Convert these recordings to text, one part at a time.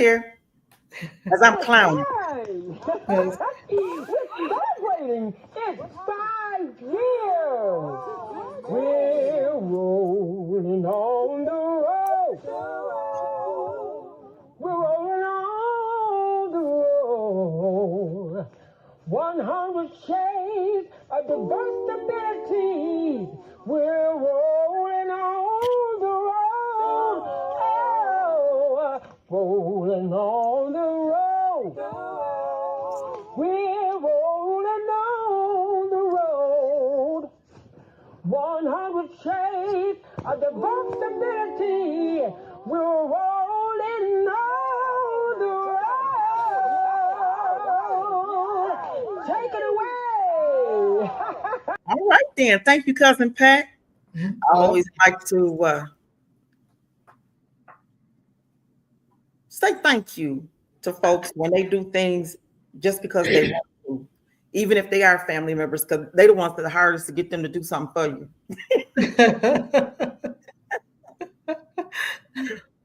here as I'm clowning. We're celebrating. It's 5 years. We're rolling on the road. We're rolling on the road. 100 shades of diversity. We're rolling on the road. Oh, rolling on the road. We're rolling on the road. 100 shades of diversity. We're rolling on the road. Take it away. All right, then. Thank you, Cousin Pat. I always like to say thank you to folks when they do things just because they want to, even if they are family members, because they're the ones that are hardest to get them to do something for you.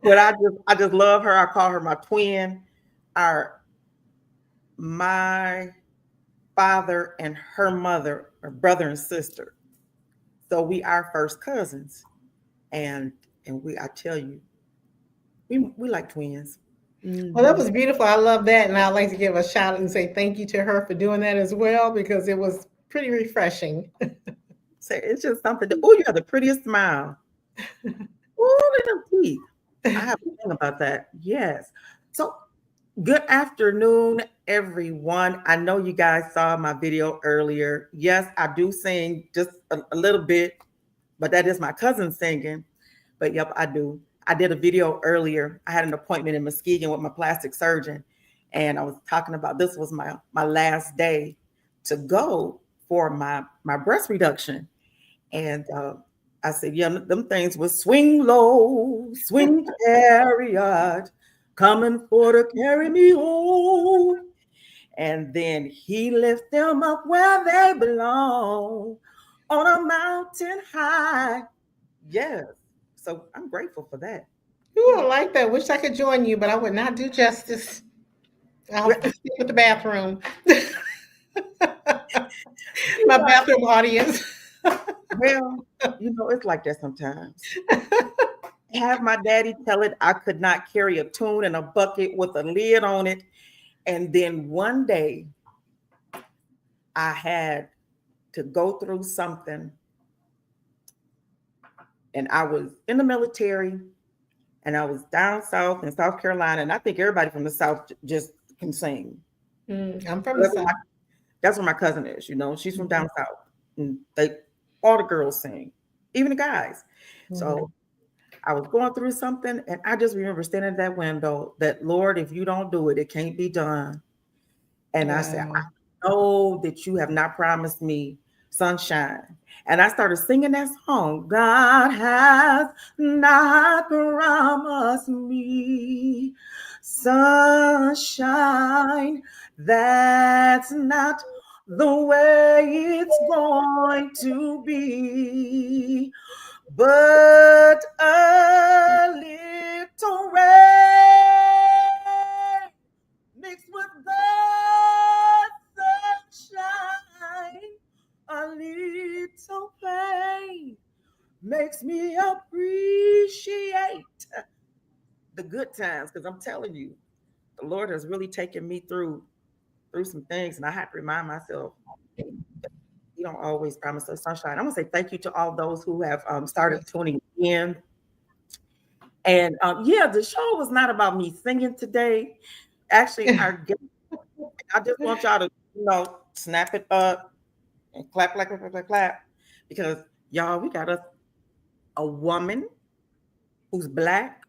But I just love her. I call her my twin. My father and her mother are brother and sister. So we are first cousins. And I tell you, we like twins. Well, that was beautiful. I love that. And I'd like to give a shout out and say thank you to her for doing that as well, because it was pretty refreshing. So it's just something that, oh, you have the prettiest smile. Oh, little teeth. I have a thing about that. Yes. So good afternoon, everyone. I know you guys saw my video earlier. Yes, I do sing just a little bit, but that is my cousin singing. But yep, I do. I did a video earlier. I had an appointment in Muskegon with my plastic surgeon, and I was talking about this was my last day to go for my breast reduction. And I said, yeah, them things will swing low, swing chariot, coming for to carry me home. And then he lift them up where they belong, on a mountain high. Yes. So I'm grateful for that. Ooh, I like that. Wish I could join you, but I would not do justice. I'll stick with the bathroom. My bathroom audience. Well, it's like that sometimes. Have my daddy tell it I could not carry a tune in a bucket with a lid on it. And then one day I had to go through something. And I was in the military, and I was down south in South Carolina. And I think everybody from the South just can sing. I'm from the South. That's where my cousin is, she's from down south. And all the girls sing, even the guys. So I was going through something, and I just remember standing at that window that, Lord, if you don't do it, it can't be done. And I said, I know that you have not promised me sunshine. And I started singing that song. God has not promised me sunshine. That's not the way it's going to be. But a little rain mixed with the sunshine, a little pain makes me appreciate the good times. Because I'm telling you, the Lord has really taken me through some things, and I have to remind myself, you don't always promise us sunshine. I'm gonna say thank you to all those who have started tuning in. And the show was not about me singing today. Actually, I just want y'all to, snap it up and clap, clap, clap, clap, clap, because y'all, we got a woman who's Black,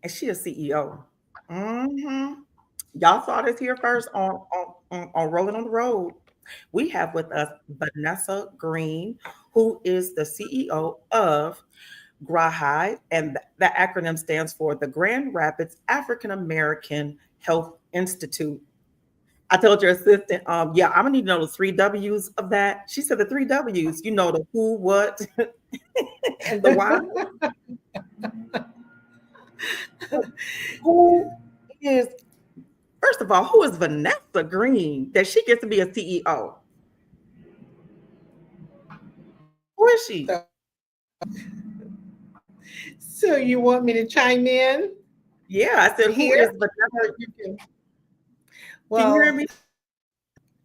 and she a CEO. Y'all saw this here first on Rolling on the Road. We have with us Vanessa Greene, who is the CEO of GRAAHI, and the acronym stands for the Grand Rapids African American Health Institute. I told your assistant, I'm gonna need to know the 3 W's of that. She said the 3 W's, the who, what, and the why. Who is, first of all, who is Vanessa Greene that she gets to be a CEO? Who is she? So, so you want me to chime in Yeah, I said, who is here? Vanessa? Or you can, Can you hear well, me?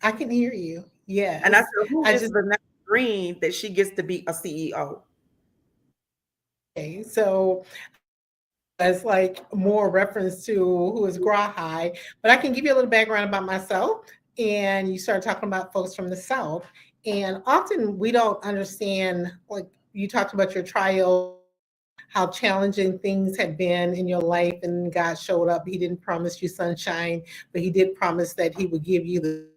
I can hear you. And I Yes. said, who I is just, Vanessa Greene that she gets to be a CEO? okay. So as like more reference to who is GRAAHI, but I can give you a little background about myself. And you start talking about folks from the South. And often we don't understand, like you talked about your trial, how challenging things had been in your life, and God showed up. He didn't promise you sunshine, but he did promise that he would give you the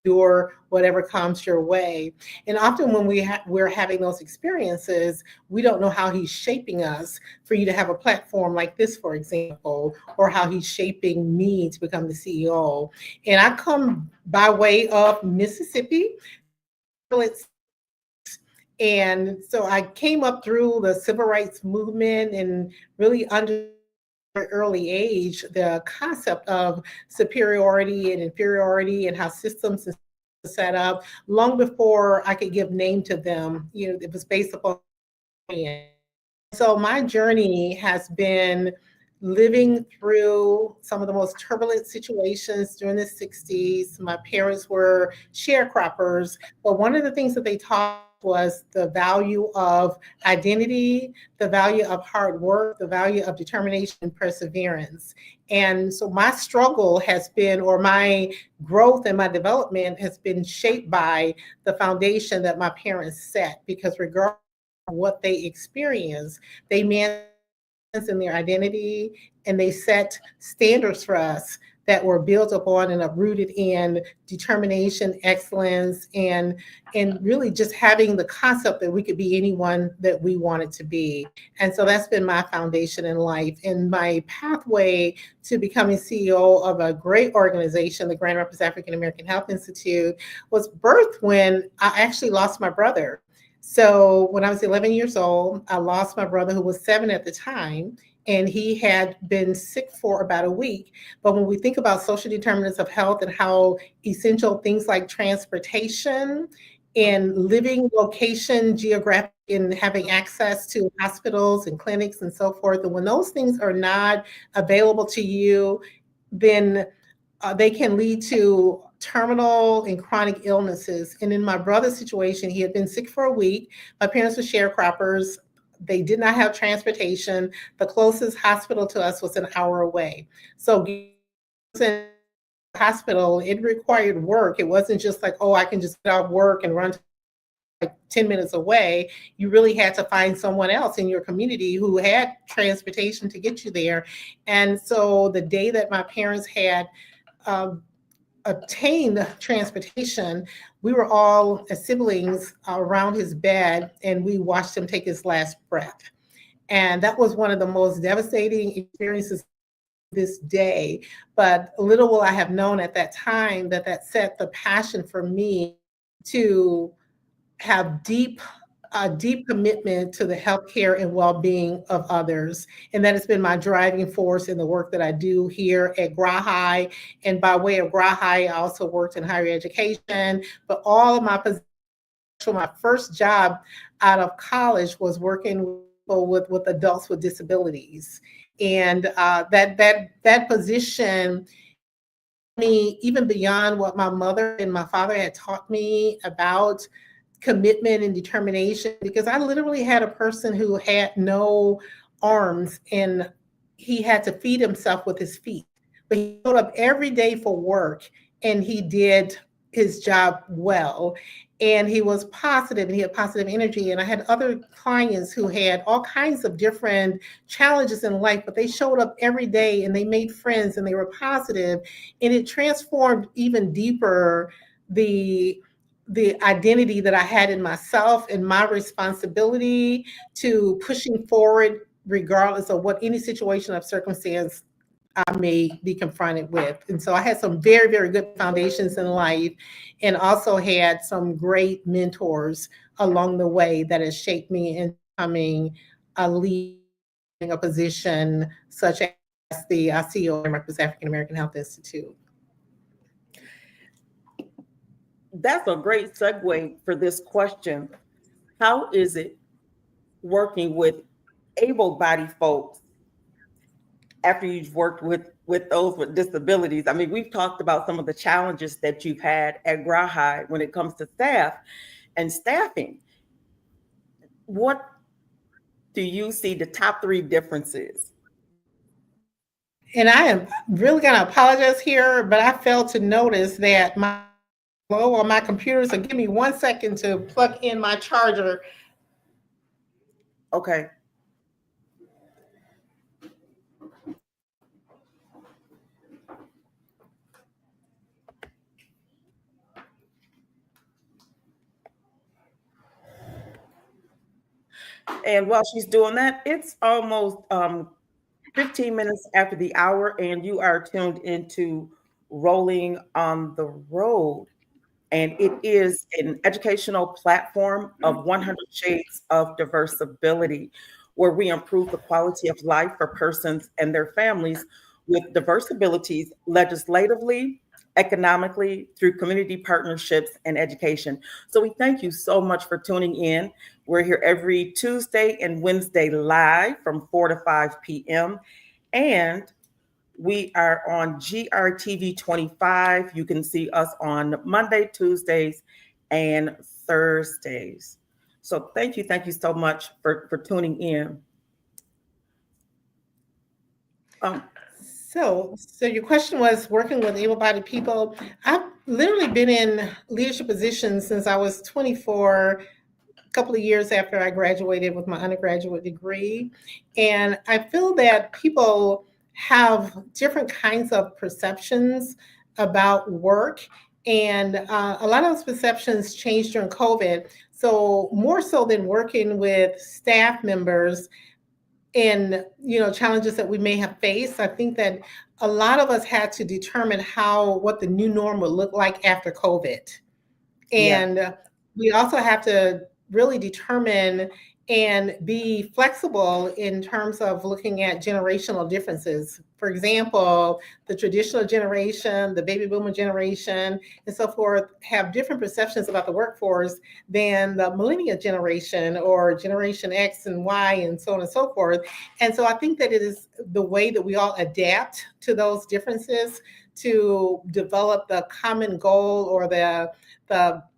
endure whatever comes your way. And often when we're having those experiences, we don't know how he's shaping us for you to have a platform like this, for example, or how he's shaping me to become the CEO. And I come by way of Mississippi. And so I came up through the civil rights movement and really under early age the concept of superiority and inferiority and how systems are set up long before I could give name to them. You know, it was based upon. So my journey has been living through some of the most turbulent situations during the 60s. My parents were sharecroppers, but one of the things that they taught was the value of identity, the value of hard work, the value of determination and perseverance. And so my struggle has been, or my growth and my development has been shaped by the foundation that my parents set, because regardless of what they experience, they manage in their identity, and they set standards for us that were built upon and uprooted in determination, excellence, and really just having the concept that we could be anyone that we wanted to be. And so that's been my foundation in life. And my pathway to becoming CEO of a great organization, the Grand Rapids African American Health Institute, was birthed when I actually lost my brother. So when I was 11 years old, I lost my brother, who was 7 at the time, and he had been sick for about a week. But when we think about social determinants of health and how essential things like transportation and living location, geographic, and having access to hospitals and clinics and so forth, and when those things are not available to you, then they can lead to terminal and chronic illnesses. And in my brother's situation, he had been sick for a week. My parents were sharecroppers. They did not have transportation. The closest hospital to us was an hour away. So in the hospital, it required work. It wasn't just like, oh, I can just get off work and run like 10 minutes away. You really had to find someone else in your community who had transportation to get you there. And so the day that my parents had obtained transportation, we were all as siblings around his bed, and we watched him take his last breath. And that was one of the most devastating experiences this day. But little will I have known at that time that that set the passion for me to have a deep commitment to the healthcare and well-being of others. And that has been my driving force in the work that I do here at GRAAHI. And by way of GRAAHI, I also worked in higher education, but all of my positions, my first job out of college was working with adults with disabilities. And that position, me even beyond what my mother and my father had taught me about commitment and determination, because I literally had a person who had no arms and he had to feed himself with his feet. But he showed up every day for work and he did his job well. And he was positive and he had positive energy. And I had other clients who had all kinds of different challenges in life, but they showed up every day and they made friends and they were positive. And it transformed even deeper the identity that I had in myself and my responsibility to pushing forward regardless of what any situation of circumstance I may be confronted with. And so I had some very, very good foundations in life and also had some great mentors along the way that has shaped me into becoming a lead in a position such as Yes, the CEO of America's African American Health Institute. That's a great segue for this question. How is it working with able-bodied folks after you've worked with those with disabilities? I mean, we've talked about some of the challenges that you've had at GRAAHI when it comes to staff and staffing. What do you see the top three differences? And I am really going to apologize here, but I failed to notice that my low on my computer. So give me 1 second to plug in my charger. Okay. And while she's doing that, it's almost 15 minutes after the hour, and you are tuned into Rolling on the Road. And it is an educational platform of 100 Shades of Diversability, where we improve the quality of life for persons and their families with diverse abilities legislatively, economically, through community partnerships and education. So we thank you so much for tuning in. We're here every Tuesday and Wednesday live from 4 to 5 p.m. And we are on GRTV 25. You can see us on Monday, Tuesdays, and Thursdays. So thank you so much for tuning in. So your question was working with able-bodied people. I've literally been in leadership positions since I was 24, a couple of years after I graduated with my undergraduate degree. And I feel that people have different kinds of perceptions about work. And a lot of those perceptions changed during COVID. So more so than working with staff members and challenges that we may have faced, I think that a lot of us had to determine what the new norm would look like after COVID. And we also have to really determine and be flexible in terms of looking at generational differences. For example, the traditional generation, the baby boomer generation, and so forth have different perceptions about the workforce than the millennial generation or Generation X and Y and so on and so forth. And so I think that it is the way that we all adapt to those differences to develop the common goal or the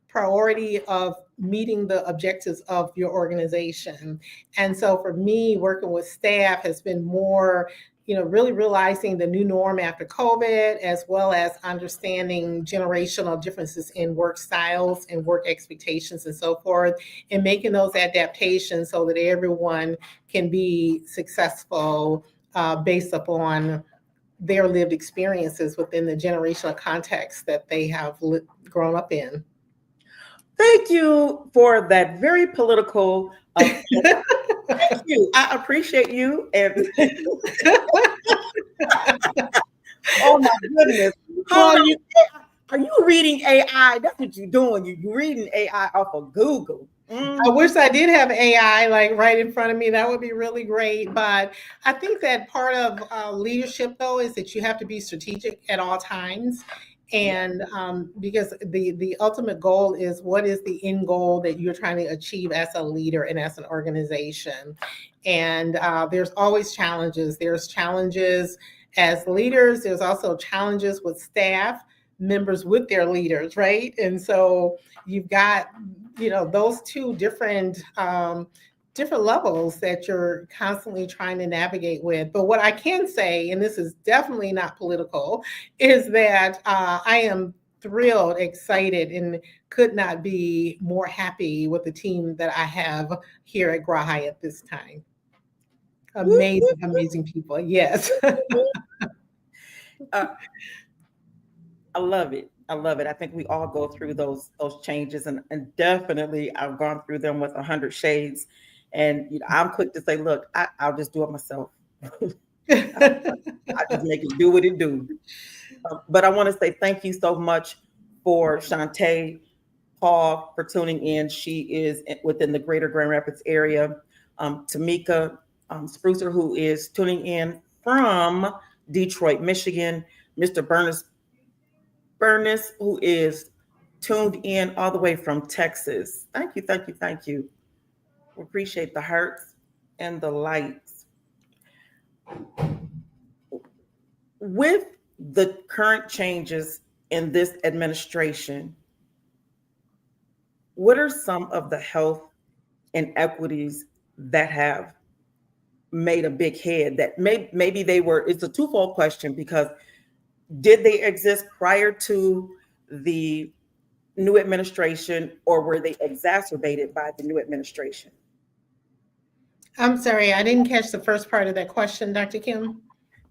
priority of meeting the objectives of your organization. And so for me, working with staff has been more, really realizing the new norm after COVID, as well as understanding generational differences in work styles and work expectations and so forth, and making those adaptations so that everyone can be successful based upon their lived experiences within the generational context that they have grown up in. Thank you for that very political. Thank you. I appreciate you. And oh my goodness. Are you reading AI? That's what you're doing. You're reading AI off of Google. I wish I did have AI like right in front of me. That would be really great. But I think that part of leadership, though, is that you have to be strategic at all times. And because the ultimate goal is, what is the end goal that you're trying to achieve as a leader and as an organization? And there's always challenges. There's challenges as leaders. There's also challenges with staff members with their leaders, right? And so you've got those two different levels that you're constantly trying to navigate with. But what I can say, and this is definitely not political, is that I am thrilled, excited, and could not be more happy with the team that I have here at GRAAHI at this time. Amazing people. Yes. I love it. I think we all go through those changes, and definitely I've gone through them with 100 Shades. And I'm quick to say, look, I'll just do it myself. I just make it do what it do. But I want to say thank you so much for Shantae Paul for tuning in. She is within the greater Grand Rapids area. Tamika Sprucer, who is tuning in from Detroit, Michigan, Mr. Bernice, who is tuned in all the way from Texas. Thank you, thank you, thank you. We appreciate the hearts and the lights. With the current changes in this administration, what are some of the health inequities that have made a big head that maybe they were, it's a twofold question because did they exist prior to the new administration or were they exacerbated by the new administration? I'm sorry, I didn't catch the first part of that question, Dr. Kim.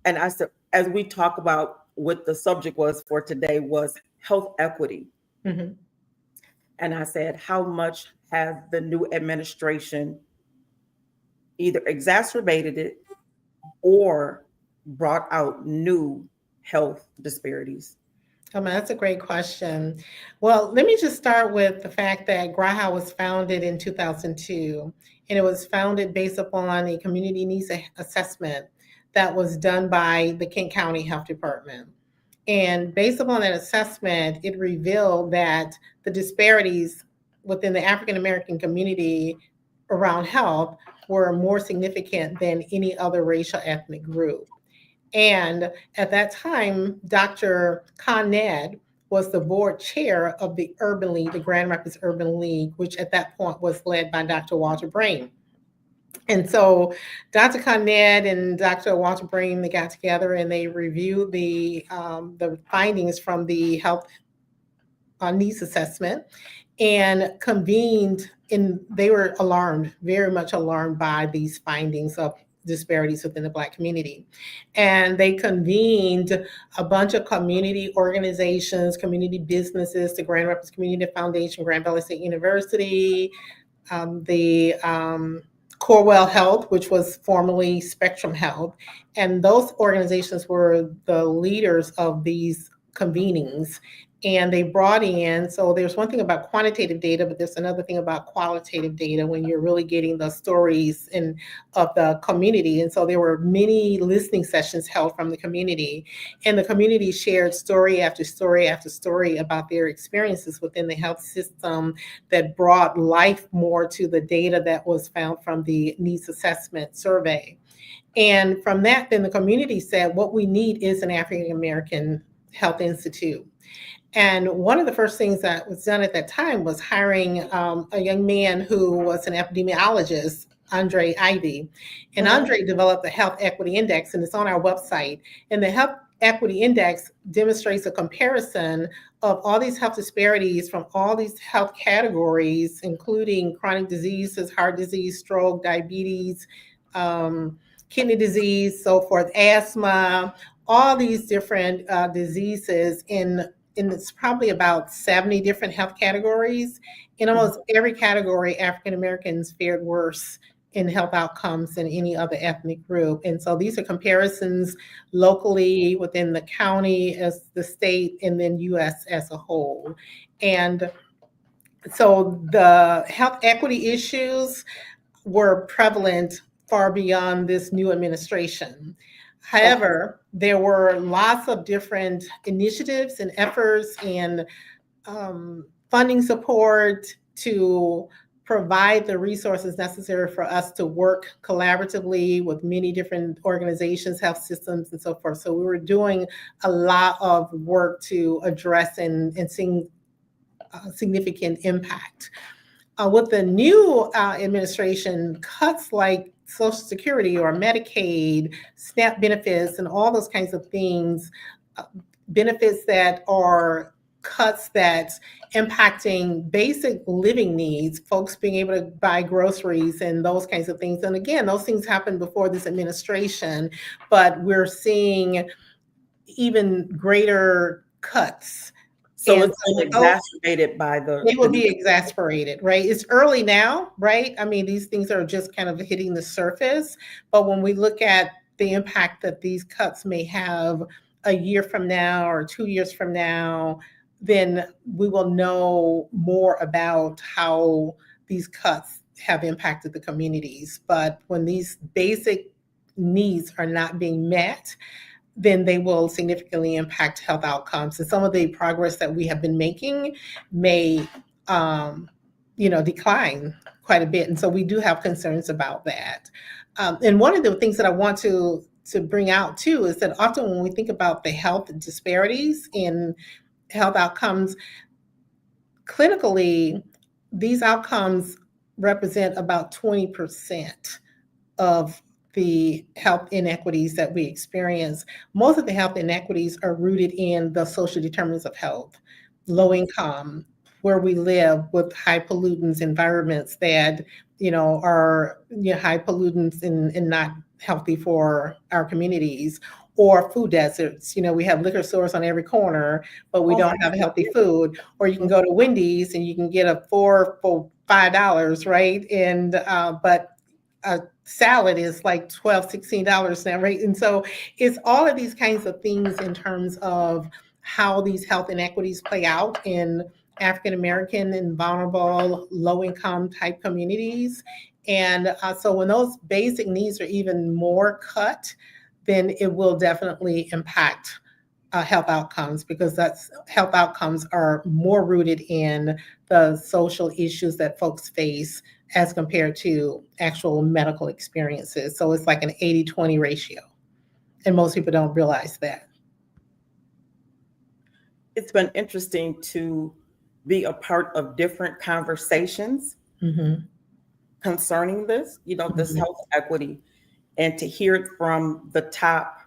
And I said, as we talk about what the subject was for today was health equity. Mm-hmm. And I said, how much has the new administration either exacerbated it or brought out new health disparities? That's a great question. Well, let me just start with the fact that GRAAHI was founded in 2002, and it was founded based upon a community needs assessment that was done by the Kent County Health Department. And based upon that assessment, it revealed that the disparities within the African American community around health were more significant than any other racial ethnic group. And at that time, Dr. Candid was the board chair of the Urban League, the Grand Rapids Urban League, which at that point was led by Dr. Walter Greene. And so Dr. Candid and Dr. Walter Greene, they got together and they reviewed the findings from the health needs assessment and convened, and they were alarmed, very much alarmed by these findings of disparities within the Black community. And they convened a bunch of community organizations, community businesses, the Grand Rapids Community Foundation, Grand Valley State University, the Corewell Health, which was formerly Spectrum Health. And those organizations were the leaders of these convenings. And they brought in, so there's one thing about quantitative data, but there's another thing about qualitative data when you're really getting the stories of the community. And so there were many listening sessions held from the community, and the community shared story after story after story about their experiences within the health system that brought life more to the data that was found from the needs assessment survey. And from that, then the community said, what we need is an African American Health Institute. And one of the first things that was done at that time was hiring a young man who was an epidemiologist, Andre Ivy. And Andre developed the Health Equity Index, and it's on our website. And the Health Equity Index demonstrates a comparison of all these health disparities from all these health categories, including chronic diseases, heart disease, stroke, diabetes, kidney disease, so forth, asthma, all these different diseases in it's probably about 70 different health categories. In almost every category, African Americans fared worse in health outcomes than any other ethnic group. And so these are comparisons locally within the county, as the state, and then US as a whole. And so the health equity issues were prevalent far beyond this new administration. However, there were lots of different initiatives and efforts and funding support to provide the resources necessary for us to work collaboratively with many different organizations, health systems, and so forth. So we were doing a lot of work to address and seeing significant impact. With the new administration, cuts like Social Security or Medicaid, SNAP benefits, and all those kinds of things, benefits that are cuts that's impacting basic living needs, folks being able to buy groceries and those kinds of things. And again, those things happened before this administration, but we're seeing even greater cuts. So it's been exacerbated by They will be exasperated, right? It's early now, right? I mean, these things are just kind of hitting the surface. But when we look at the impact that these cuts may have a year from now or 2 years from now, then we will know more about how these cuts have impacted the communities. But when these basic needs are not being met, then they will significantly impact health outcomes. And some of the progress that we have been making may, decline quite a bit. And so we do have concerns about that. And one of the things that I want to bring out too is that often when we think about the health disparities in health outcomes, clinically, these outcomes represent about 20% of the health inequities that we experience. Most of the health inequities are rooted in the social determinants of health, low income, where we live with high pollutants environments that are high pollutants and not healthy for our communities, or food deserts. We have liquor stores on every corner, but we don't have healthy food. Or you can go to Wendy's and you can get a 4 for $5, right? And but a salad is like $12-16 now, right? And so it's all of these kinds of things in terms of how these health inequities play out in African American and vulnerable, low income type communities. And so when those basic needs are even more cut, then it will definitely impact health outcomes, because health outcomes are more rooted in the social issues that folks face as compared to actual medical experiences. So it's like an 80-20 ratio. And most people don't realize that. It's been interesting to be a part of different conversations concerning this, this health equity, and to hear it from the top,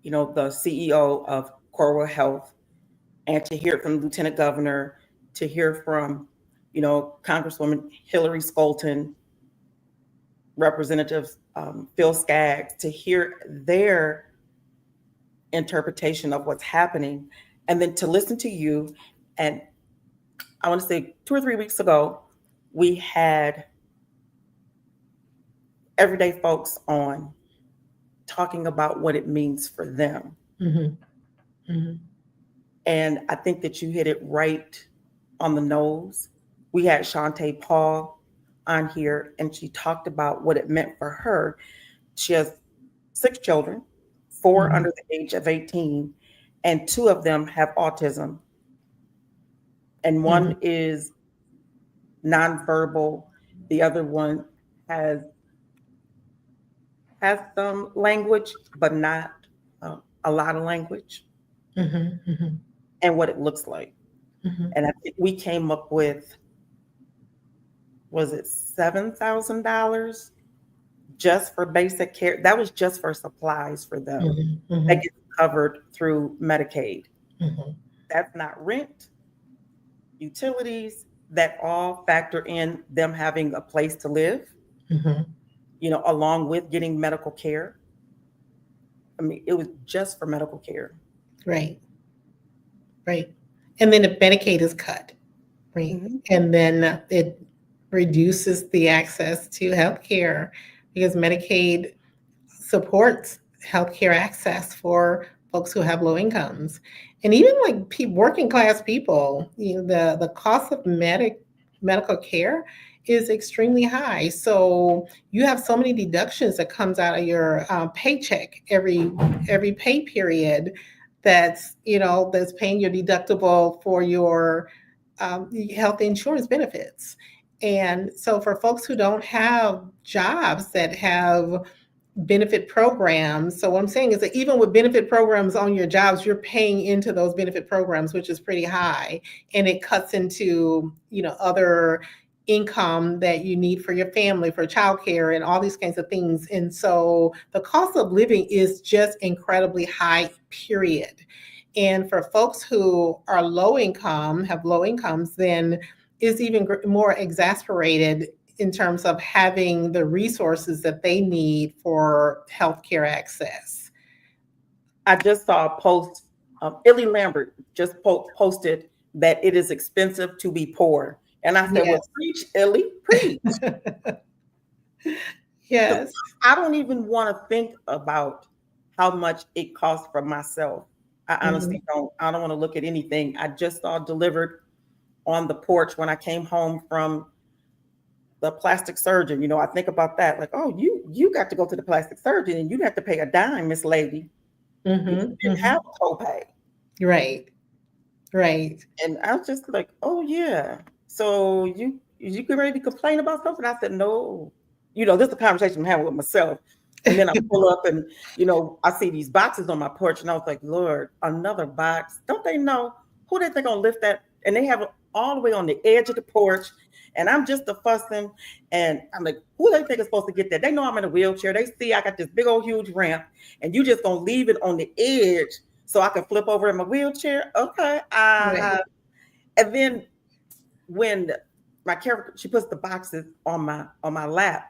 the CEO of Corwell Health, and to hear it from the Lieutenant Governor, to hear from, Congresswoman Hillary Skolton, Representative Phil Skaggs, to hear their interpretation of what's happening, and then to listen to you. And I want to say 2 or 3 weeks ago, we had everyday folks on talking about what it means for them. And I think that you hit it right on the nose. We had Shantae Paul on here, and she talked about what it meant for her. She has 6 children, 4 under the age of 18, and 2 of them have autism. And one is nonverbal. The other one has some language, but not a lot of language, and what it looks like. And I think we came up with, was it $7,000 just for basic care? That was just for supplies for them. That gets covered through Medicaid. That's not rent, utilities, that all factor in them having a place to live, along with getting medical care. I mean, it was just for medical care. Right. And then if Medicaid is cut, right? And then it reduces the access to health care, because Medicaid supports healthcare access for folks who have low incomes. And even like working class people, the cost of medical care is extremely high. So you have so many deductions that comes out of your paycheck every pay period, that's paying your deductible for your health insurance benefits. And so for folks who don't have jobs that have benefit programs, so what I'm saying is that even with benefit programs on your jobs, you're paying into those benefit programs, which is pretty high, and it cuts into other income that you need for your family, for childcare, and all these kinds of things. And so the cost of living is just incredibly high, period. And for folks who are low income, have low incomes, then is even more exasperated in terms of having the resources that they need for healthcare access. I just saw a post, Illy Lambert just posted that it is expensive to be poor. And I said, well, preach, Illy, preach. Yes. I don't even want to think about how much it costs for myself. I honestly don't. I don't want to look at anything. I just saw delivered on the porch when I came home from the plastic surgeon. I think about that. Like, oh, you got to go to the plastic surgeon and you have to pay a dime, Miss Lady. You didn't have a copay. Right. Right. And I was just like, oh yeah. So you get ready to complain about something? I said, no. This is a conversation I'm having with myself. And then I pull up and, I see these boxes on my porch and I was like, Lord, another box. Don't they know who they think gonna lift that? And they have it all the way on the edge of the porch. And I'm just a fussing. And I'm like, who they think is supposed to get that? They know I'm in a wheelchair. They see I got this big old huge ramp and you just gonna leave it on the edge so I can flip over in my wheelchair. Okay. Right. And then when my caregiver, she puts the boxes on my lap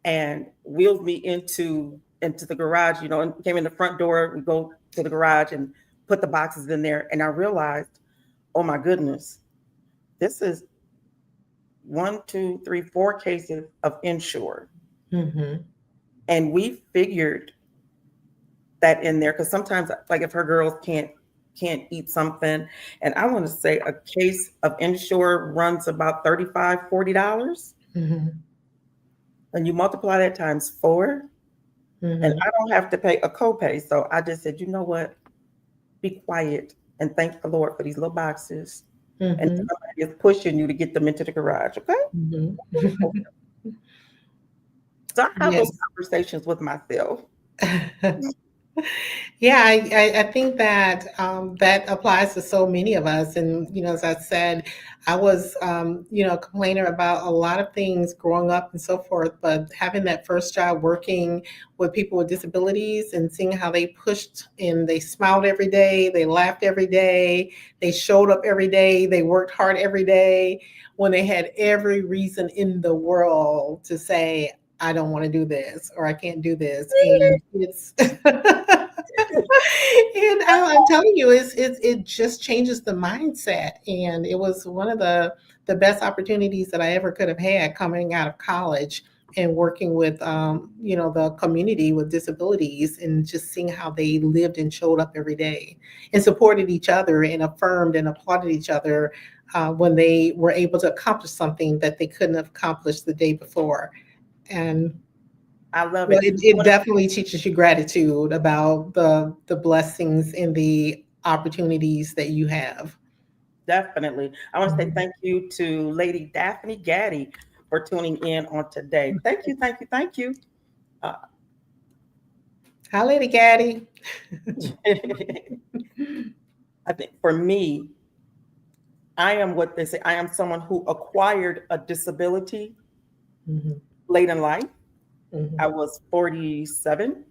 and wheels me into the garage, and came in the front door. We go to the garage and put the boxes in there. And I realized, oh my goodness, this is 1, 2, 3, 4 cases of insured. Mm-hmm. And we figured that in there because sometimes, like if her girls can't eat something, and I want to say a case of insured runs about $35, $40. Mm-hmm. And you multiply that times 4, Mm-hmm. and I don't have to pay a copay. So I just said, you know what? Be quiet and thank the Lord for these little boxes. Mm-hmm. And somebody is pushing you to get them into the garage, okay? Mm-hmm. So I have Yes. those conversations with myself. Yeah, I think that that applies to so many of us. And, as I said, I was, a complainer about a lot of things growing up and so forth, but having that first job working with people with disabilities and seeing how they pushed and they smiled every day, they laughed every day, they showed up every day, they worked hard every day when they had every reason in the world to say, I don't want to do this or I can't do this. And it's and I'm telling you, it just changes the mindset. And it was one of the best opportunities that I ever could have had coming out of college and working with the community with disabilities and just seeing how they lived and showed up every day and supported each other and affirmed and applauded each other when they were able to accomplish something that they couldn't have accomplished the day before. And I love well, it. it definitely teaches you gratitude about the blessings and the opportunities that you have. Definitely. I want to say thank you to Lady Daphne Gaddy for tuning in on today. Thank you, thank you, thank you. Hi, Lady Gaddy. I think for me, I am what they say. I am someone who acquired a disability Mhm. late in life. Mhm. I was 47.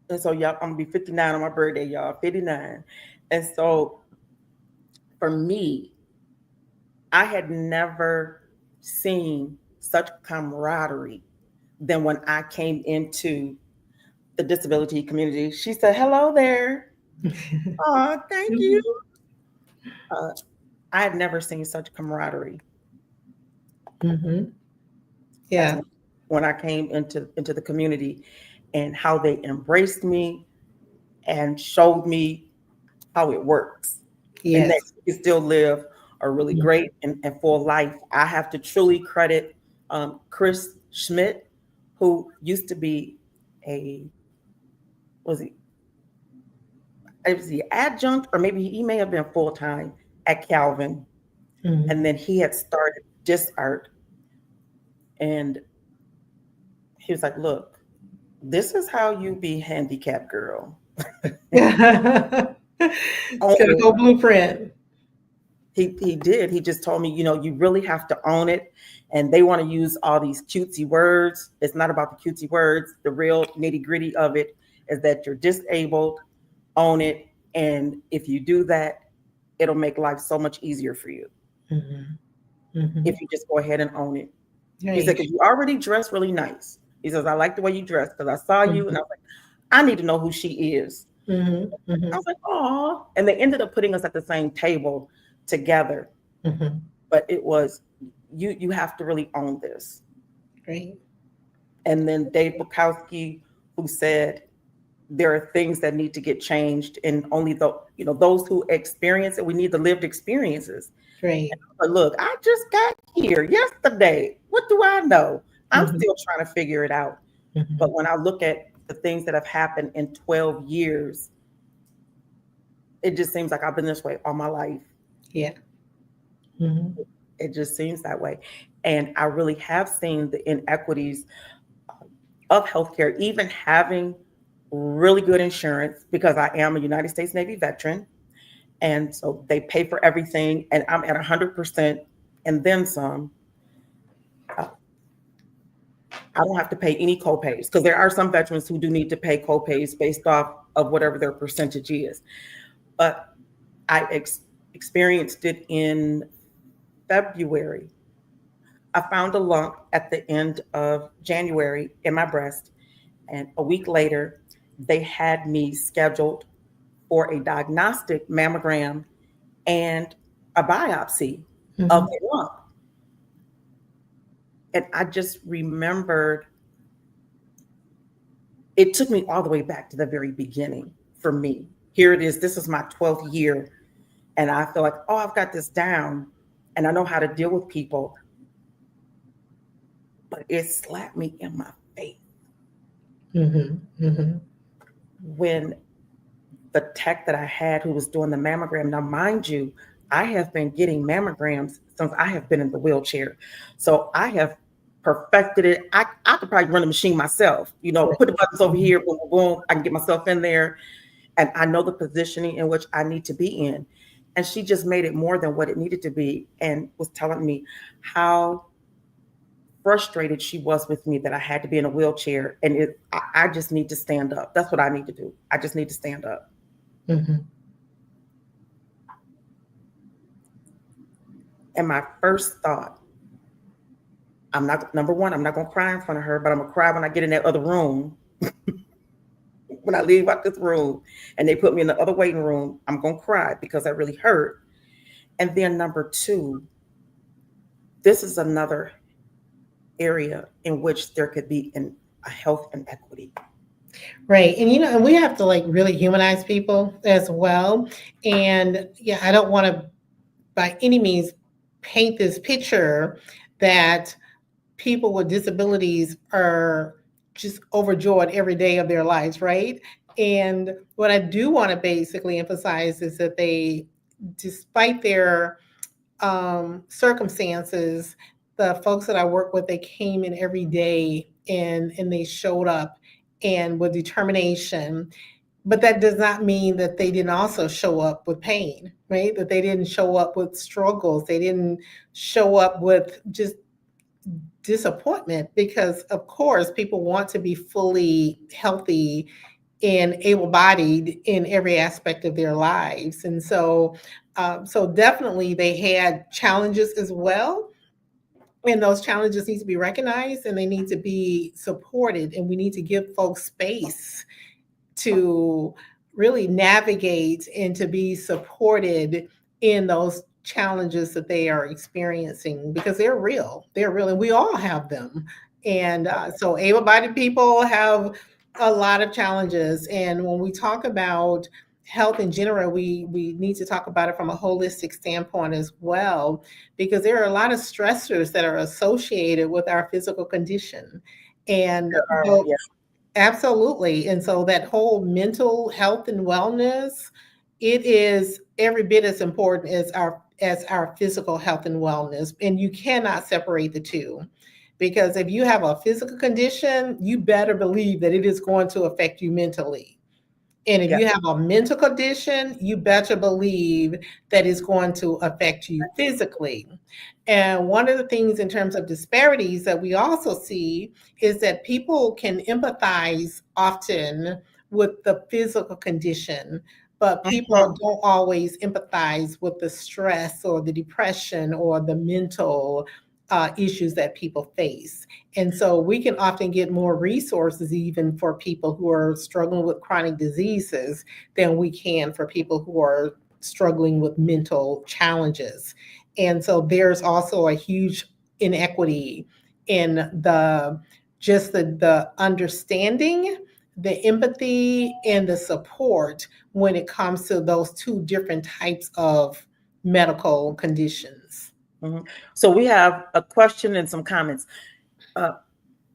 And so, y'all, I'm going to be 59 on my birthday, y'all, 59. And so, for me, I had never seen such camaraderie than when I came into the disability community. She said, hello there. Oh, thank you. I had never seen such camaraderie Mhm. as Yeah. when I came into the community and how they embraced me and showed me how it works and that Yes. you can still live a really great and full life. I have to truly credit Chris Schmidt, who used to be a, was he, it was the adjunct, or maybe he may have been full time at Calvin. Mhm. And then he had started Dis Art. And he was like, look, this is how you be handicapped girl. It's Own gonna it. go blueprint. He did. He just told me, you really have to own it. And they want to use all these cutesy words. It's not about the cutesy words. The real nitty gritty of it is that you're disabled, own it. And if you do that, it'll make life so much easier for you Mhm. Mhm. if you just go ahead and own it. He said, Right. because you already dress really nice. He says, I like the way you dress because I saw you and I was like, I need to know who she is. Mhm. I Mhm. was like, oh. And they ended up putting us at the same table together. Mhm. But it was, you have to really own this. Great. And then Dave Bukowski, who said, there are things that need to get changed, and only those who experience it, we need the lived experiences. Right. But look, I just got here yesterday. What do I know? I'm Mhm. still trying to figure it out. Mhm. But when I look at the things that have happened in 12 years, it just seems like I've been this way all my life. Yeah. Mhm. It just seems that way. And I really have seen the inequities of healthcare, even having really good insurance because I am a United States Navy veteran. And so they pay for everything, and I'm at 100% and then some. Uh, I don't have to pay any copays because there are some veterans who do need to pay copays based off of whatever their percentage is. But I experienced it in February. I found a lump at the end of January in my breast, and a week later, they had me scheduled for a diagnostic mammogram and a biopsy of Mhm. the lump. And I just remembered it took me all the way back to the very beginning for me. Here it is. This is my 12th year. And I feel like, oh, I've got this down and I know how to deal with people. But it slapped me in my face Mhm. Mhm. when the tech that I had who was doing the mammogram. Now, mind you, I have been getting mammograms since I have been in the wheelchair. So I have perfected it. I could probably run the machine myself, put the buttons over Mhm. here, boom, boom, boom. I can get myself in there and I know the positioning in which I need to be in. And she just made it more than what it needed to be and was telling me how frustrated she was with me that I had to be in a wheelchair and I just need to stand up. That's what I need to do. I just need to stand up. Mhm. And my first thought, I'm not, number one, I'm not going to cry in front of her, but I'm going to cry when I get in that other room. When I leave out this room and they put me in the other waiting room, I'm going to cry because that really hurt. And then number two, this is another area in which there could be a health inequity. Right. And and we have to like really humanize people as well. And yeah, I don't want to by any means paint this picture that people with disabilities are just overjoyed every day of their lives, right? And what I do want to basically emphasize is that they, despite their circumstances, the folks that I work with, they came in every day and they showed up and with determination. But that does not mean that they didn't also show up with pain, right? That they didn't show up with struggles. They didn't show up with just disappointment because, of course, people want to be fully healthy and able-bodied in every aspect of their lives, and so definitely they had challenges as well. And those challenges need to be recognized and they need to be supported, and we need to give folks space to really navigate and to be supported in those challenges that they are experiencing because they're real. They're real, and we all have them. And so, able bodied people have a lot of challenges. And when we talk about health in general, we need to talk about it from a holistic standpoint as well, because there are a lot of stressors that are associated with our physical condition. And Yeah. absolutely. And so that whole mental health and wellness, it is every bit as important as our physical health and wellness. And you cannot separate the two. Because if you have a physical condition, you better believe that it is going to affect you mentally. And if Yeah. you have a mental condition, you better believe that it's going to affect you physically. And one of the things in terms of disparities that we also see is that people can empathize often with the physical condition, but people Mhm. don't always empathize with the stress or the depression or the mental issues that people face. And so we can often get more resources even for people who are struggling with chronic diseases than we can for people who are struggling with mental challenges. And so there's also a huge inequity in the understanding, the empathy, and the support when it comes to those two different types of medical conditions. Mhm. So we have a question and some comments. Uh,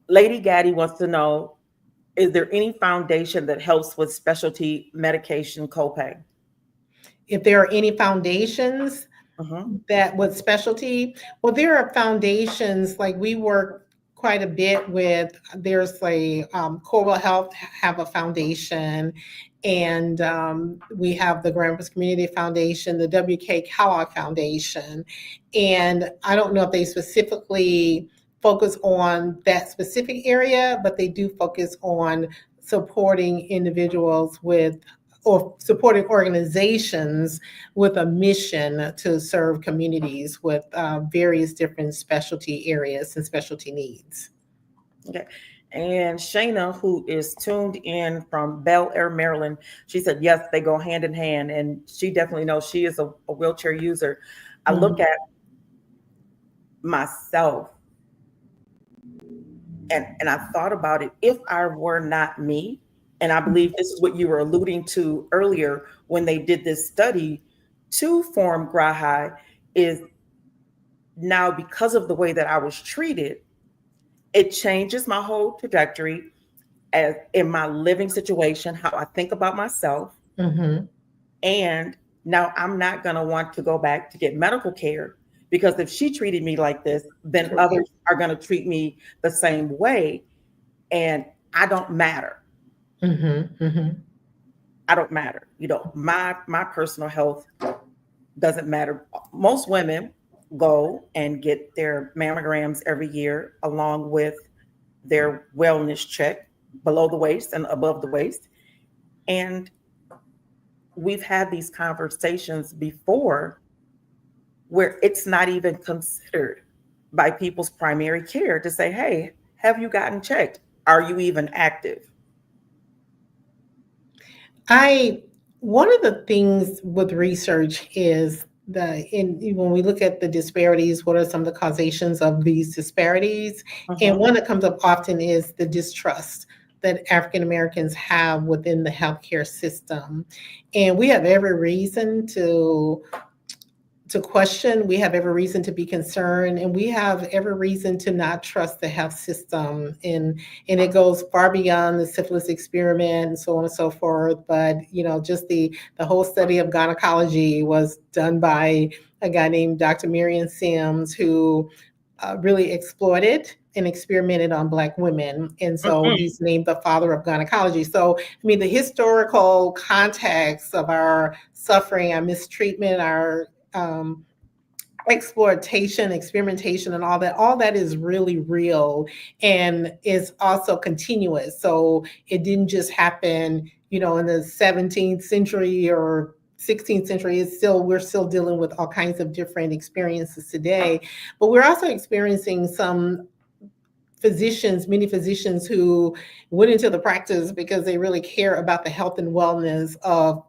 Lady Gaddy wants to know, is there any foundation that helps with specialty medication copay? If there are any foundations Mhm. that with specialty, well, there are foundations, like we work quite a bit with, there's a Corewell Health have a foundation, and we have the Grand Rapids Community Foundation, the WK Kellogg Foundation, and I don't know if they specifically focus on that specific area, but they do focus on supporting individuals with, or supporting organizations with a mission to serve communities with various different specialty areas and specialty needs. Okay. And Shayna, who is tuned in from Bel Air, Maryland, she said, yes, they go hand in hand. And she definitely knows she is a wheelchair user. I look Mhm. at myself and I thought about it. If I were not me, and I believe this is what you were alluding to earlier when they did this study to form GRAAHI, is now because of the way that I was treated, it changes my whole trajectory as in my living situation, how I think about myself. Mhm. And now I'm not going to want to go back to get medical care, because if she treated me like this, then Correct. others are going to treat me the same way. And I don't matter. Mhm. Mhm. I don't matter. You know, my personal health doesn't matter. Most women go and get their mammograms every year along with their wellness check below the waist and above the waist. And we've had these conversations before where it's not even considered by people's primary care to say, hey, have you gotten checked? Are you even active? I One of the things with research is when we look at the disparities, what are some of the causations of these disparities? And Mhm. one that comes up often is the distrust that African Americans have within the healthcare system. And we have every reason to question. We have every reason to be concerned, and we have every reason to not trust the health system. And it goes far beyond the syphilis experiment and so on and so forth. But just the whole study of gynecology was done by a guy named Dr. Marion Sims, who really exploited and experimented on Black women. And so Mhm. he's named the father of gynecology. So, I mean, the historical context of our suffering, our mistreatment, our exploitation, experimentation, and all that is really real and is also continuous. So it didn't just happen, in the 17th century or 16th century. We're still dealing with all kinds of different experiences today, but we're also experiencing many physicians who went into the practice because they really care about the health and wellness of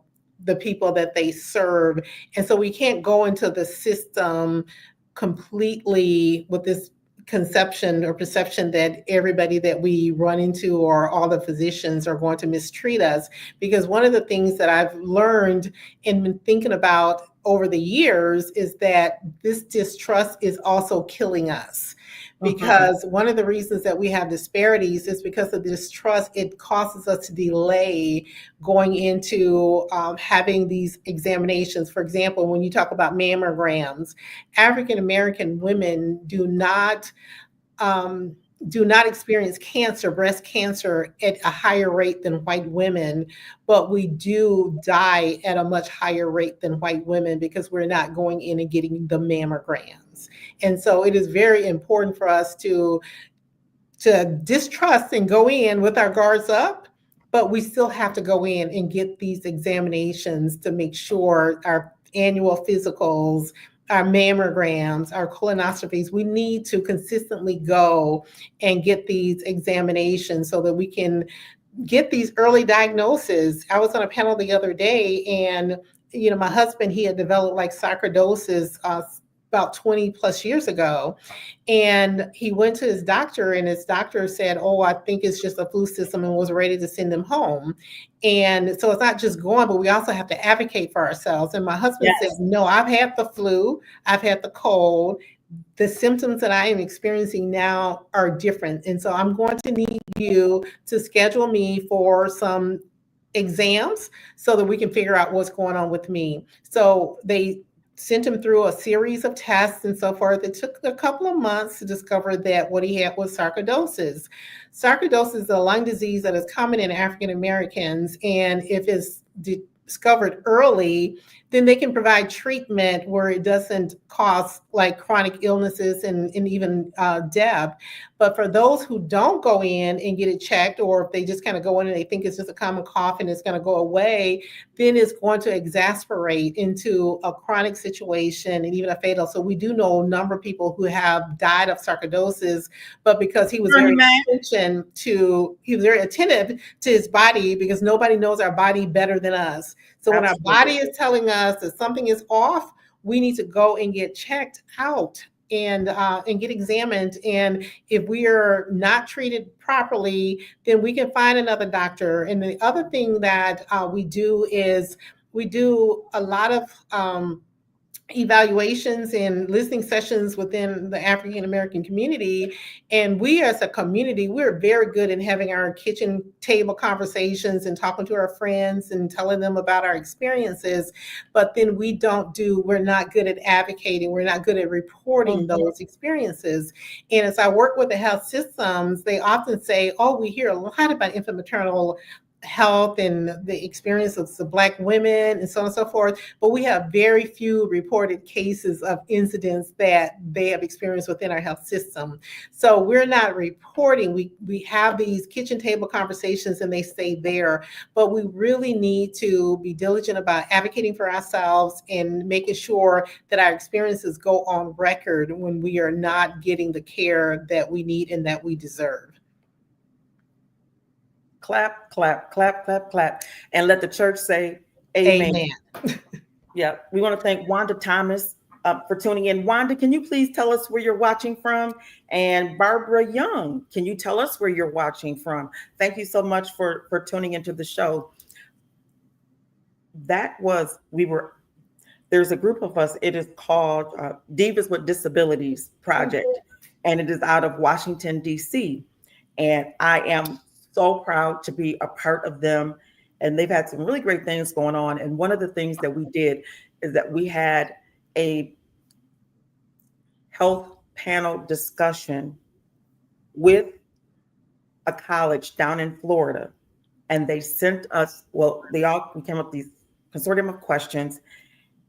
the people that they serve. And so we can't go into the system completely with this conception or perception that everybody that we run into or all the physicians are going to mistreat us. Because one of the things that I've learned and been thinking about over the years is that this distrust is also killing us, Mhm. because one of the reasons that we have disparities is because of distrust. It causes us to delay going into having these examinations. For example, when you talk about mammograms, African American women um, do not experience cancer, breast cancer, at a higher rate than white women, but we do die at a much higher rate than white women because we're not going in and getting the mammograms. And so it is very important for us to distrust and go in with our guards up, but we still have to go in and get these examinations to make sure our annual physicals, our mammograms, our colonoscopies, we need to consistently go and get these examinations so that we can get these early diagnoses. I was on a panel the other day, and my husband, he had developed like sarcoidosis about 20 plus years ago. And he went to his doctor, and his doctor said, "Oh, I think it's just a flu system," and was ready to send him home. And so it's not just going, but we also have to advocate for ourselves. And my husband said, Yes. "No, I've had the flu, I've had the cold. The symptoms that I am experiencing now are different. And so I'm going to need you to schedule me for some exams so that we can figure out what's going on with me." So they sent him through a series of tests and so forth. It took a couple of months to discover that what he had was sarcoidosis. Sarcoidosis is a lung disease that is common in African Americans, and if it's discovered early, then they can provide treatment where it doesn't cause like chronic illnesses and even death. But for those who don't go in and get it checked, or if they just kind of go in and they think it's just a common cough and it's going to go away, then it's going to exacerbate into a chronic situation and even a fatal. So we do know a number of people who have died of sarcoidosis, but because he was very attentive to his body, because nobody knows our body better than us. So when our body is telling us that something is off, we need to go and get checked out and get examined. And if we are not treated properly, then we can find another doctor. And the other thing that we do is we do a lot of evaluations and listening sessions within the African American community. And we as a community, we're very good in having our kitchen table conversations and talking to our friends and telling them about our experiences. But then we're not good at advocating. We're not good at reporting those experiences. And as I work with the health systems, they often say, "Oh, we hear a lot about infant maternal health and the experience of the Black women and so on and so forth, but we have very few reported cases of incidents that they have experienced within our health system." So we're not reporting. We have these kitchen table conversations and they stay there, but we really need to be diligent about advocating for ourselves and making sure that our experiences go on record when we are not getting the care that we need and that we deserve. Clap, clap, clap, clap, clap, and let the church say amen. Amen. Yeah, we want to thank Wanda Thomas for tuning in. Wanda, can you please tell us where you're watching from? And Barbara Young, can you tell us where you're watching from? Thank you so much for tuning into the show. There's a group of us. It is called Divas with Disabilities Project, and it is out of Washington, D.C. And I am so proud to be a part of them. And they've had some really great things going on. And one of the things that we did is that we had a health panel discussion with a college down in Florida. And they sent us, we came up with these consortium of questions,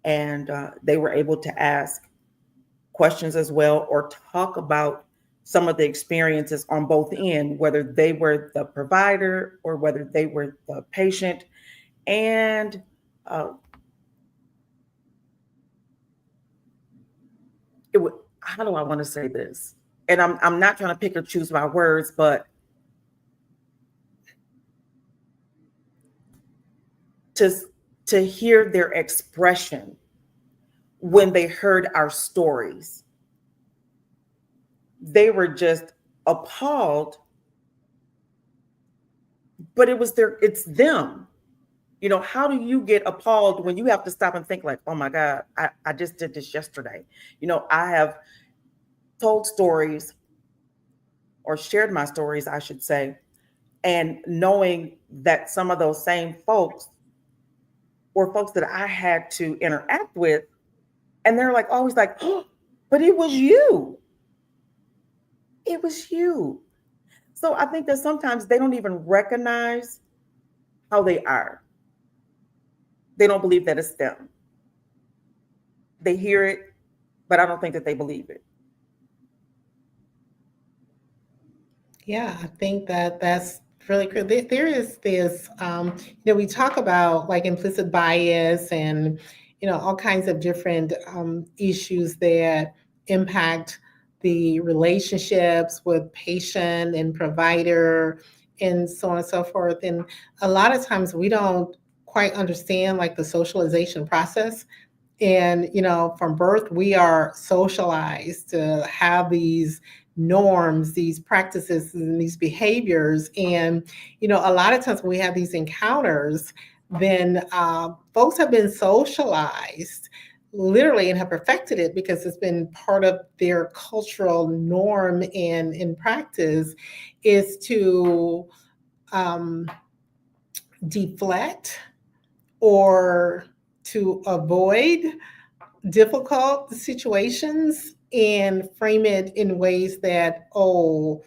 and they were able to ask questions as well, or talk about some of the experiences on both ends, whether they were the provider or whether they were the patient. And how do I want to say this? And I'm not trying to pick or choose my words, but to hear their expression when they heard our stories, they were just appalled. But it's them. You know, how do you get appalled when you have to stop and think like, "Oh my God, I just did this yesterday." You know, I have told stories, or shared my stories, I should say, and knowing that some of those same folks were folks that I had to interact with, and they're like always like, "Oh, but it was you. It was you." So I think that sometimes they don't even recognize how they are. They don't believe that it's them. They hear it, but I don't think that they believe it. Yeah, I think that that's really cool. There is this, we talk about like implicit bias and, all kinds of different issues that impact the relationships with patient and provider and so on and so forth. And a lot of times we don't quite understand like the socialization process And, from birth, we are socialized to have these norms, these practices, and these behaviors. And, a lot of times when we have these encounters, then folks have been socialized literally and have perfected it because it's been part of their cultural norm and in practice is to um, deflect or to avoid difficult situations and frame it in ways that, oh,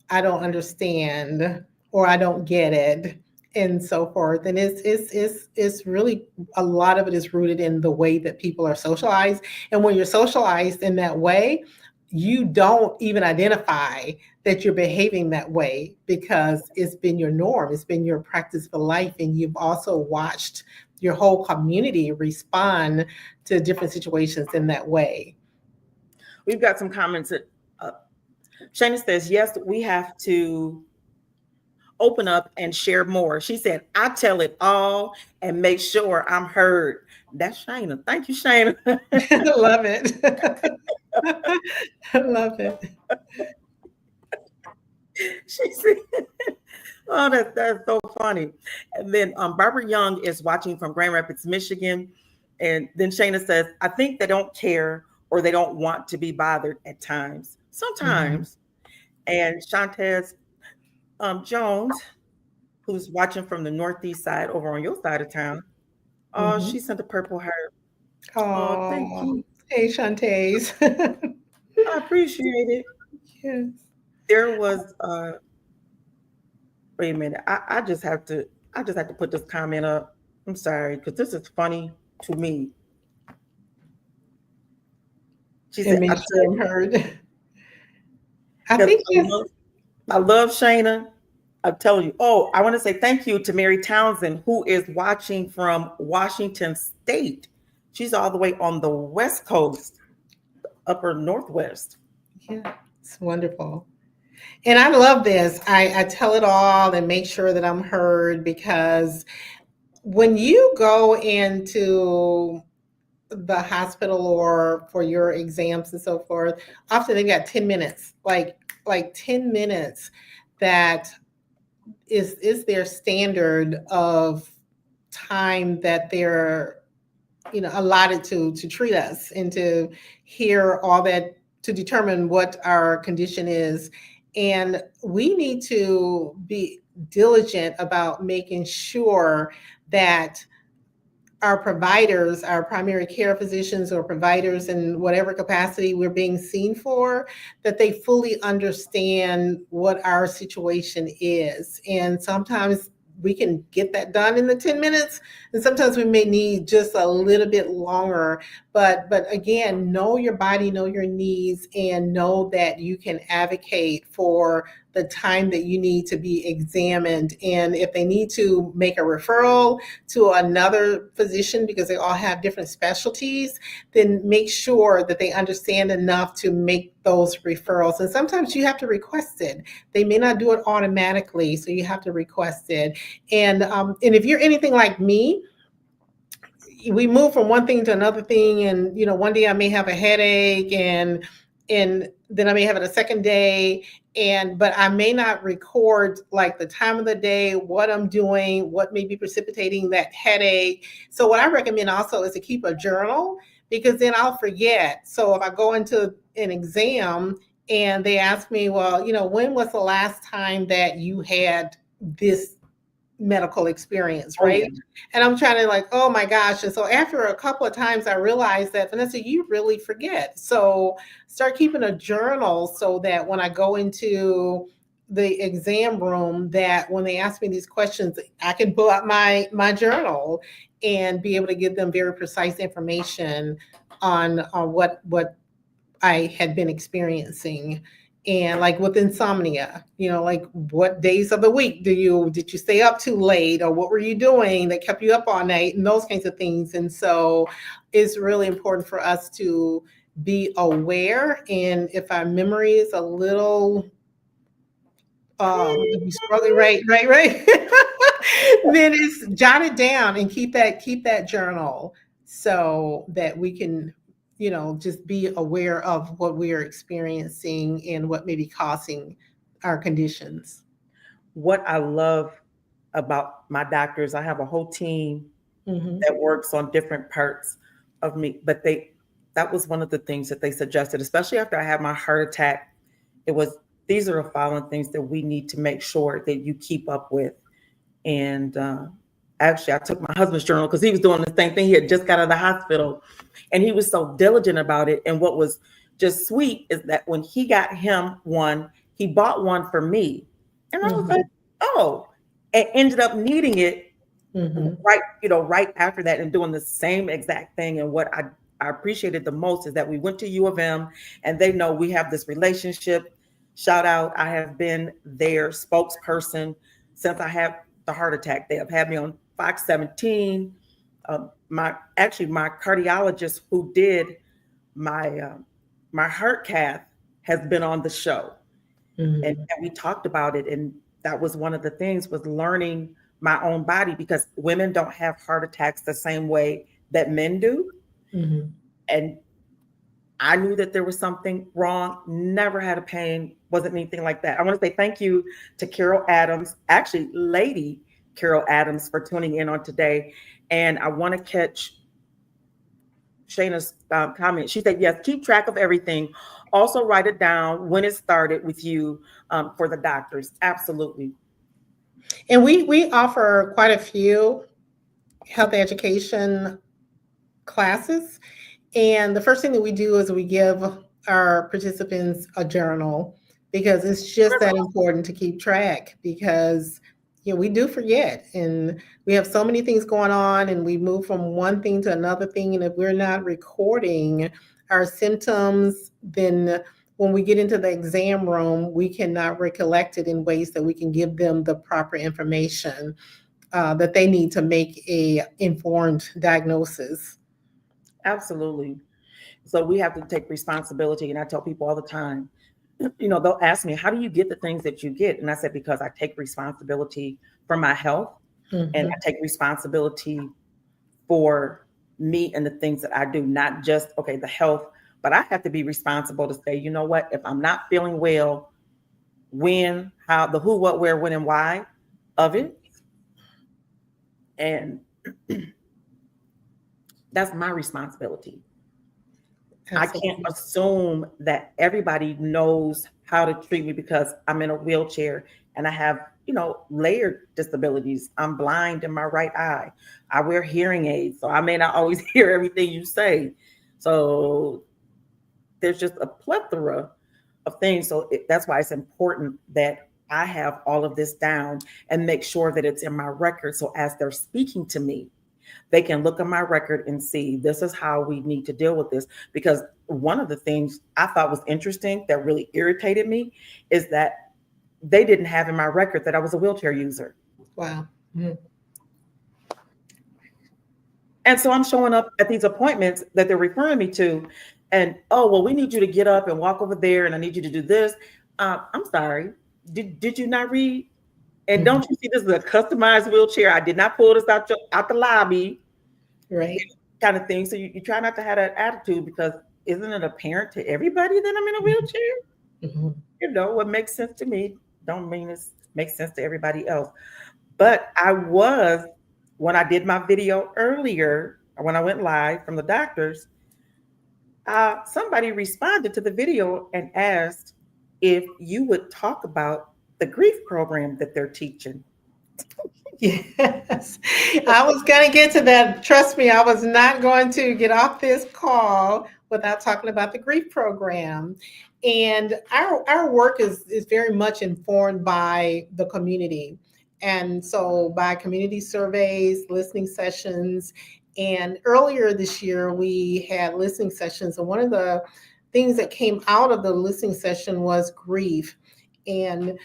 I don't understand or I don't get it and so forth. And it's really, a lot of it is rooted in the way that people are socialized. And when you're socialized in that way, you don't even identify that you're behaving that way because it's been your norm, it's been your practice for life, and you've also watched your whole community respond to different situations in that way. We've got some comments that Shana says, yes, we have to open up and share more. She said, I tell it all and make sure I'm heard. That's Shana. Thank you, Shana. I love it. I love it. She said, oh, that's so funny. And then Barbara Young is watching from Grand Rapids, Michigan. And then Shana says, I think they don't care or they don't want to be bothered at times. Sometimes. And Shantes Jones, who's watching from the Northeast side over on your side of town, she sent a purple heart. Oh, thank Oh, you. hey, Shantae. I appreciate it. Yes. There was wait a minute. I just have to put this comment up. I'm sorry, because this is funny to me. She And said, make sure I'm heard. I because think yes. I love Shayna. I'm telling you. Oh, I want to say thank you to Mary Townsend, who is watching from Washington State. She's all the way on the West Coast, upper Northwest. Yeah, it's wonderful. And I love this. I tell it all and make sure that I'm heard because when you go into the hospital or for your exams and so forth, often they've got 10 minutes, like 10 minutes that is their standard of time that they're allotted to treat us and to hear all that, to determine what our condition is. And we need to be diligent about making sure that our providers, our primary care physicians or providers in whatever capacity we're being seen for, that they fully understand what our situation is. And sometimes we can get that done in the 10 minutes, and sometimes we may need just a little bit longer. But again, know your body, know your needs, and know that you can advocate for the time that you need to be examined. And if they need to make a referral to another physician because they all have different specialties, then make sure that they understand enough to make those referrals. And sometimes you have to request it. They may not do it automatically, so you have to request it. And if you're anything like me, we move from one thing to another thing, and one day I may have a headache, and then I may have it a second day, but I may not record like the time of the day, what I'm doing, what may be precipitating that headache. So what I recommend also is to keep a journal, because then I'll forget. So if I go into an exam and they ask me, well, when was the last time that you had this medical experience, right? And I'm trying to like, oh my gosh. And so after a couple of times, I realized that, Vanessa, you really forget. So start keeping a journal so that when I go into the exam room, that when they ask me these questions, I can pull out my journal and be able to give them very precise information on what I had been experiencing. And like with insomnia, like what days of the week did you stay up too late, or what were you doing that kept you up all night, and those kinds of things. And so it's really important for us to be aware. And if our memory is a little struggling, right, then it's jot it down and keep that journal so that we can, just be aware of what we are experiencing and what may be causing our conditions. What I love about my doctors, I have a whole team Mm-hmm. that works on different parts of me, but that was one of the things that they suggested, especially after I had my heart attack. It was, these are the following things that we need to make sure that you keep up with. And actually, I took my husband's journal because he was doing the same thing. He had just got out of the hospital and he was so diligent about it. And what was just sweet is that when he got him one, he bought one for me. And I was Mm-hmm. like, oh, and ended up needing it Mm-hmm. right after that and doing the same exact thing. And what I appreciated the most is that we went to U of M and they know we have this relationship. Shout out, I have been their spokesperson since I had the heart attack. They have had me on Fox 17. My cardiologist who did my heart cath has been on the show, and Mm-hmm. we talked about it. And that was one of the things, was learning my own body, because women don't have heart attacks the same way that men do. Mm-hmm. And I knew that there was something wrong, never had a pain, wasn't anything like that. I want to say thank you to Carol Adams, actually Lady Carol Adams, for tuning in on today. And I want to catch Shayna's comment. She said, yes, keep track of everything. Also write it down when it started with you, for the doctors. Absolutely. And we offer quite a few health education classes. And the first thing that we do is we give our participants a journal, because it's just that important to keep track, because we do forget, and we have so many things going on, and we move from one thing to another thing. And if we're not recording our symptoms, then when we get into the exam room, we cannot recollect it in ways that we can give them the proper information that they need to make a informed diagnosis. Absolutely. So we have to take responsibility. And I tell people all the time, they'll ask me, how do you get the things that you get? And I said, because I take responsibility for my health, and Mm-hmm. I take responsibility for me and the things that I do, not just, okay, the health, but I have to be responsible to say, you know what, if I'm not feeling well, when, how, the who, what, where, when, and why of it. And that's my responsibility. I can't Absolutely. assume that everybody knows how to treat me because I'm in a wheelchair and I have, layered disabilities. I'm blind in my right eye. I wear hearing aids, so I may not always hear everything you say. So there's just a plethora of things. So that's why it's important that I have all of this down and make sure that it's in my record. So as they're speaking to me, they can look at my record and see this is how we need to deal with this. Because one of the things I thought was interesting that really irritated me is that they didn't have in my record that I was a wheelchair user. Wow. Mm-hmm. And so I'm showing up at these appointments that they're referring me to, and oh, well, we need you to get up and walk over there, and I need you to do this. I'm sorry. Did you not read? And Mm-hmm. don't you see this is a customized wheelchair? I did not pull this out the lobby, Right. kind of thing. So you try not to have that attitude, because isn't it apparent to everybody that I'm in a wheelchair? Mm-hmm. What makes sense to me don't mean it makes sense to everybody else. But when I did my video earlier, or when I went live from the doctors, somebody responded to the video and asked if you would talk about the grief program that they're teaching. Yes, I was going to get to that. Trust me, I was not going to get off this call without talking about the grief program. And our work is very much informed by the community. And so by community surveys, listening sessions, and earlier this year we had listening sessions. And one of the things that came out of the listening session was grief. And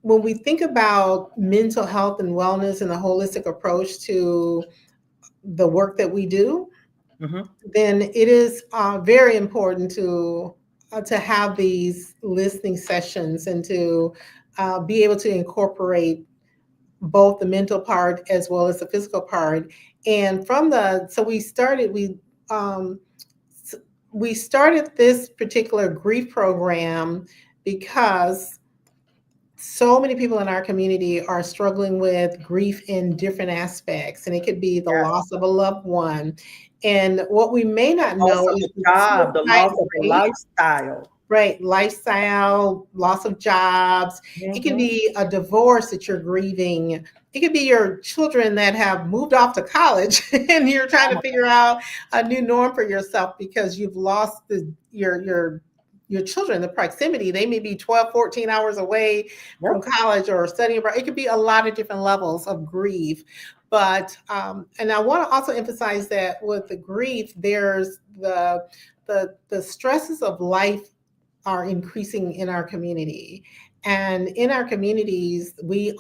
when we think about mental health and wellness and a holistic approach to the work that we do, Mm-hmm. then it is very important to have these listening sessions and to be able to incorporate both the mental part as well as the physical part. And we started this particular grief program because so many people in our community are struggling with grief in different aspects, and it could be the Yes. loss of a loved one. And what we may not Loss know of is the job, the suicide loss of the rate. lifestyle. Right, lifestyle, loss of jobs. It can be a divorce that you're grieving. It could be your children that have moved off to college and you're trying to figure out a new norm for yourself because you've lost your children, the proximity. They may be 12, 14 hours away from college or studying abroad. It could be a lot of different levels of grief. But and I want to also emphasize that with the grief, there's the stresses of life are increasing in our community. And in our communities, we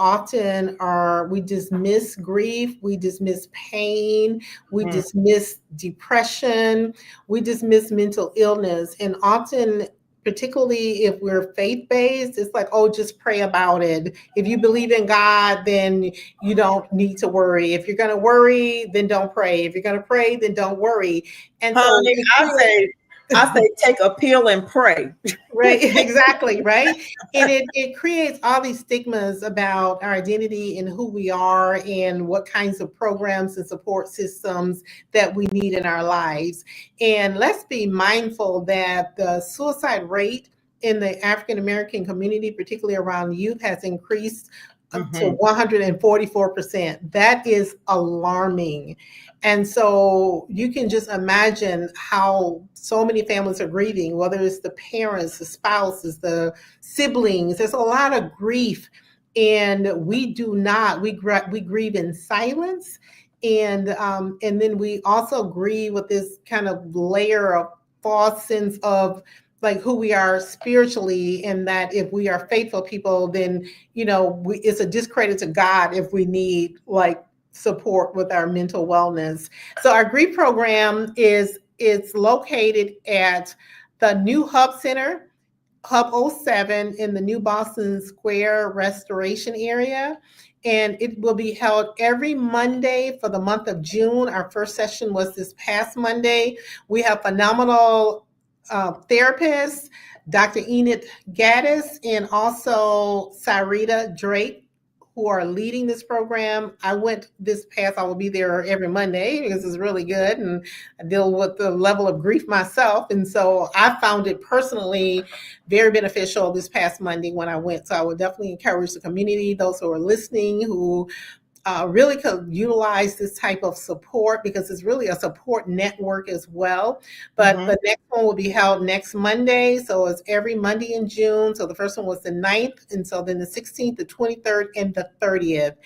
dismiss grief, we dismiss pain, we dismiss depression, we dismiss mental illness. And often, particularly if we're faith-based, it's like, oh, just pray about it. If you believe in God, then you don't need to worry. If you're going to worry, then don't pray. If you're going to pray, then don't worry. And so I say take a pill and pray. Right, exactly, right? And it creates all these stigmas about our identity and who we are and what kinds of programs and support systems that we need in our lives. And let's be mindful that the suicide rate in the African American community, particularly around youth, has increased to 144%. That is alarming. And so you can just imagine how so many families are grieving, whether it's the parents, the spouses, the siblings. There's a lot of grief, and we grieve in silence, and then we also grieve with this kind of layer of false sense of like who we are spiritually, and that if we are faithful people, then it's a discredit to God if we need like support with our mental wellness. So our grief program it's located at the new Hub Center, Hub '07, in the New Boston Square restoration area. And it will be held every Monday for the month of June. Our first session was this past Monday. We have phenomenal therapists, Dr. Enid Gaddis and also Sarita Drake, who are leading this program. I will be there every Monday because it's really good, and I deal with the level of grief myself. And so I found it personally very beneficial this past Monday when I went. So I would definitely encourage the community, those who are listening, who really could utilize this type of support, because it's really a support network as well. But the next one will be held next Monday. So it's every Monday in June. So the first one was the 9th. And so then the 16th, the 23rd, and the 30th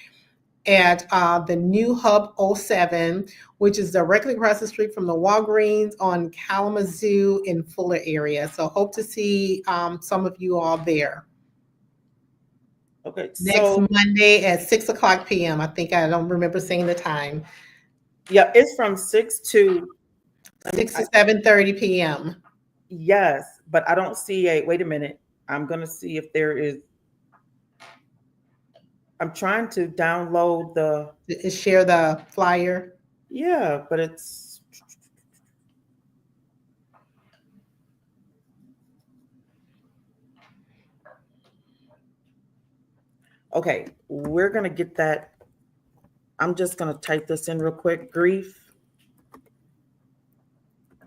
at the new Hub '07, which is directly across the street from the Walgreens on Kalamazoo in Fuller area. So hope to see some of you all there. Okay. Next Monday at 6:00 p.m. I don't remember saying the time. Yeah, it's from 6 to 7:30 p.m. Yes, but I don't see wait a minute. I'm going to see if there is. I'm trying to download share the flyer. Yeah, but it's. Okay, we're going to get that. I'm just going to type this in real quick. Grief.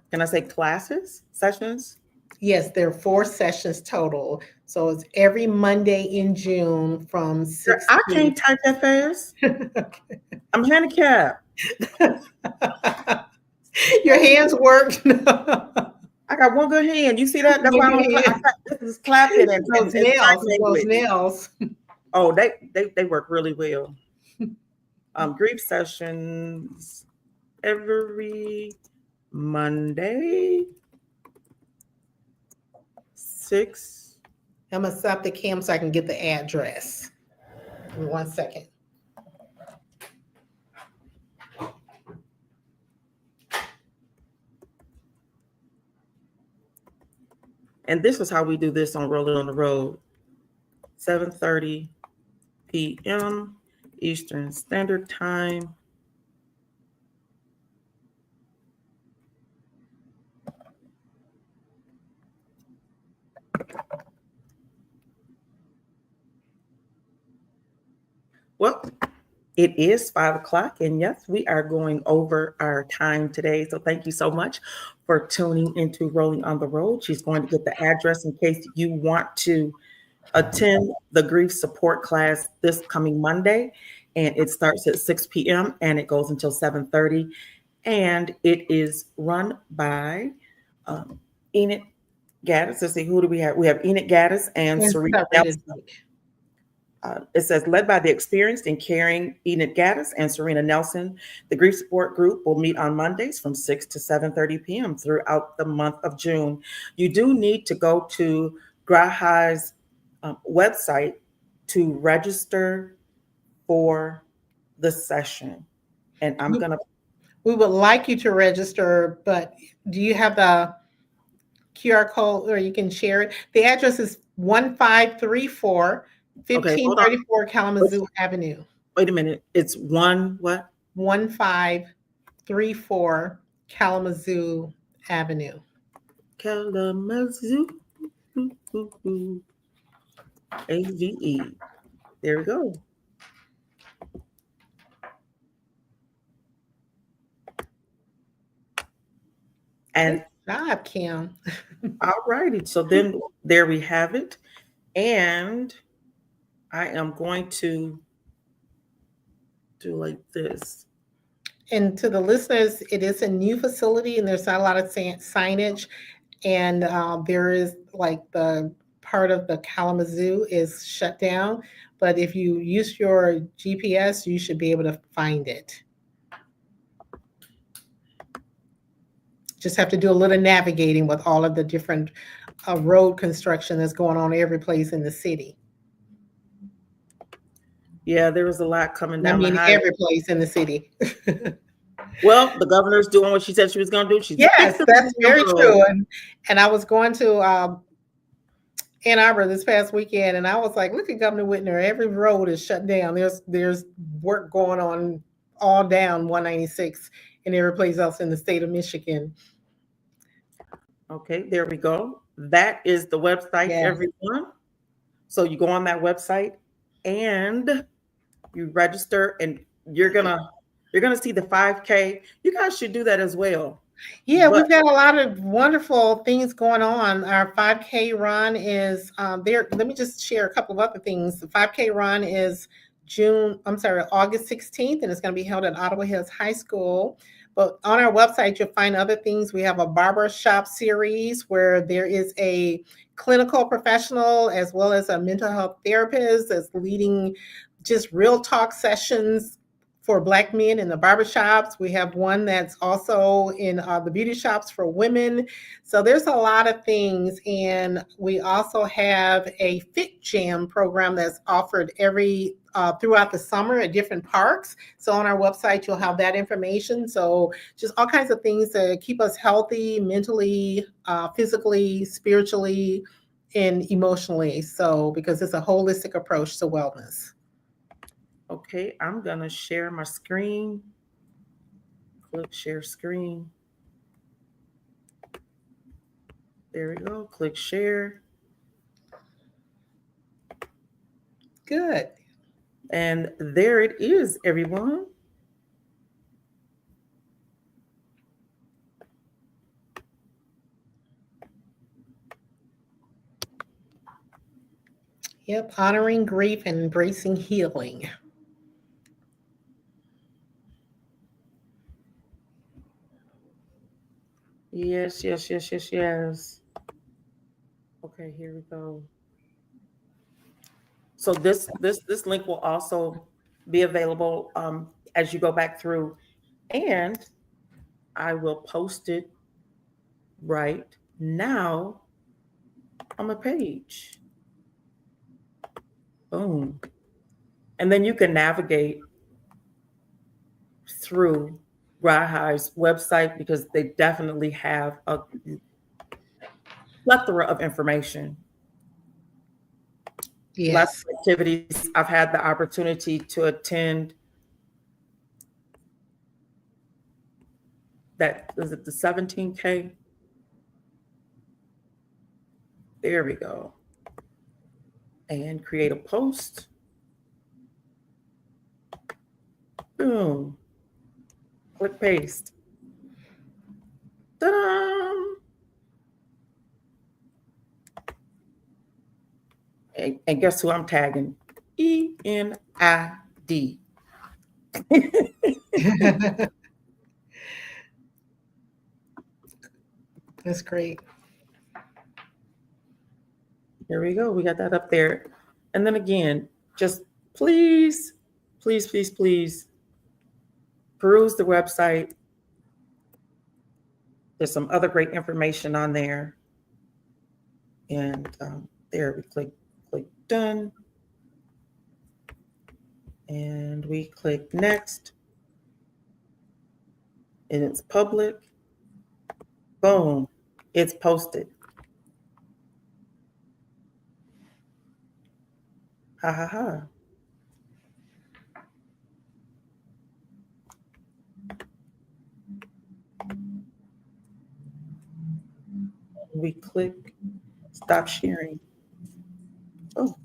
Can I say classes, sessions? Yes, there are 4 sessions total. So it's every Monday in June from 6. I can't type that fast. Okay. I'm handicapped. Your hands work. I got one good hand. You see that? That's why this is clapping and those nails. Oh, they work really well. Grief sessions every Monday, 6. I'm gonna stop the cam so I can get the address. Give me 1 second. And this is how we do this on Rolling on the Road. 7:30 p.m. Eastern Standard Time. Well, it is 5 o'clock, and yes, we are going over our time today. So thank you so much for tuning into Rolling on the Road. She's going to get the address in case you want to attend the grief support class this coming Monday. And it starts at 6 p.m. and it goes until 7:30. And it is run by Enid Gaddis. Let's see, who do we have? We have Enid Gaddis and Serena Nelson. It says, led by the experienced and caring Enid Gaddis and Serena Nelson, the grief support group will meet on Mondays from 6 to 7:30 p.m. throughout the month of June. You do need to go to GRAAHI's website to register for the session. And I'm going to... We would like you to register, but do you have the QR code or you can share it? The address is 1534 1534 Kalamazoo Avenue. Wait a minute. It's what? 1534 Kalamazoo Avenue. Kalamazoo. AVE. There we go. And good job, Kim. All righty. So then there we have it. And I am going to do like this. And to the listeners, it is a new facility and there's not a lot of signage. And there is like the part of the Kalamazoo is shut down. But if you use your GPS, you should be able to find it. Just have to do a little navigating with all of the different road construction that's going on every place in the city. Yeah, there was a lot coming down. I mean, every place in the city. Well, the governor's doing what she said she was going to do. Yes, that's very true. And I was going to Ann Arbor this past weekend, and I was like, look at Governor Whitner. Every road is shut down. There's work going on all down 196 and every place else in the state of Michigan. Okay, there we go. That is the website, everyone. So you go on that website and you register, and you're gonna see the 5K. You guys should do that as well. Yeah, we've got a lot of wonderful things going on. Our 5K run is there. Let me just share a couple of other things. The 5K run is August 16th, and it's going to be held at Ottawa Hills High School. But on our website, you'll find other things. We have a barbershop series where there is a clinical professional as well as a mental health therapist that's leading just real talk sessions for Black men in the barbershops. We have one that's also in the beauty shops for women. So there's a lot of things. And we also have a Fit Jam program that's offered throughout the summer at different parks. So on our website, you'll have that information. So just all kinds of things to keep us healthy, mentally, physically, spiritually, and emotionally. So because it's a holistic approach to wellness. Okay, I'm gonna share my screen. Click share screen. There we go. Click share. Good. And there it is, everyone. Yep, honoring grief and embracing healing. Yes. Okay, here we go. So this link will also be available as you go back through, and I will post it right now on my page. Boom. And then you can navigate through GRAAHI's website because they definitely have a plethora of information. Lots Yes. of activities. I've had the opportunity to attend that, was it the 17K? There we go. And create a post. Boom. Click paste. Ta-da! And guess who I'm tagging? ENID. That's great. Here we go. We got that up there. And then again, just please, please, please, please peruse the website. There's some other great information on there. And there we click done. And we click next. And it's public. Boom. It's posted. Ha ha ha. We click stop sharing. Oh,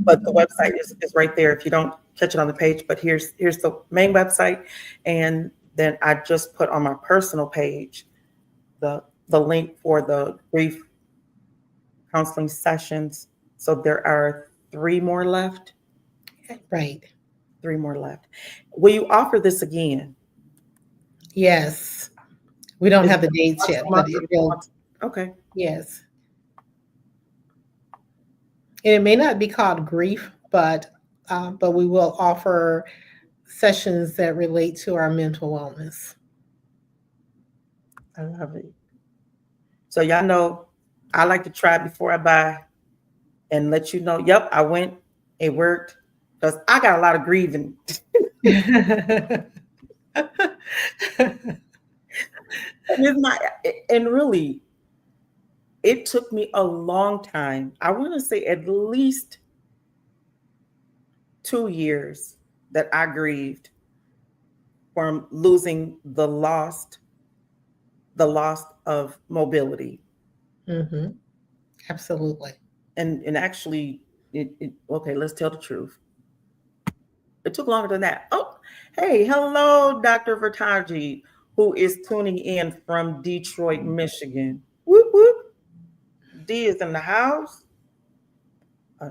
but the website is right there if you don't catch it on the page. But here's the main website. And then I just put on my personal page the link for the grief counseling sessions. So there are 3 more left. Right. 3 more left. Will you offer this again? Yes. We don't Is have the it dates once yet, a but month it or will. once? Okay. Yes. And it may not be called grief, but we will offer sessions that relate to our mental wellness. I love it. So y'all know I like to try before I buy and let you know, yep, I went, it worked. Because I got a lot of grieving. And it's not, and really, it took me a long time. I want to say at least 2 years that I grieved from losing the loss of mobility. Mm-hmm. Absolutely. And actually, okay, let's tell the truth. It took longer than that. Oh, hey, hello, Dr. Vertaji, who is tuning in from Detroit, Michigan. Whoop, whoop. D is in the house. Uh,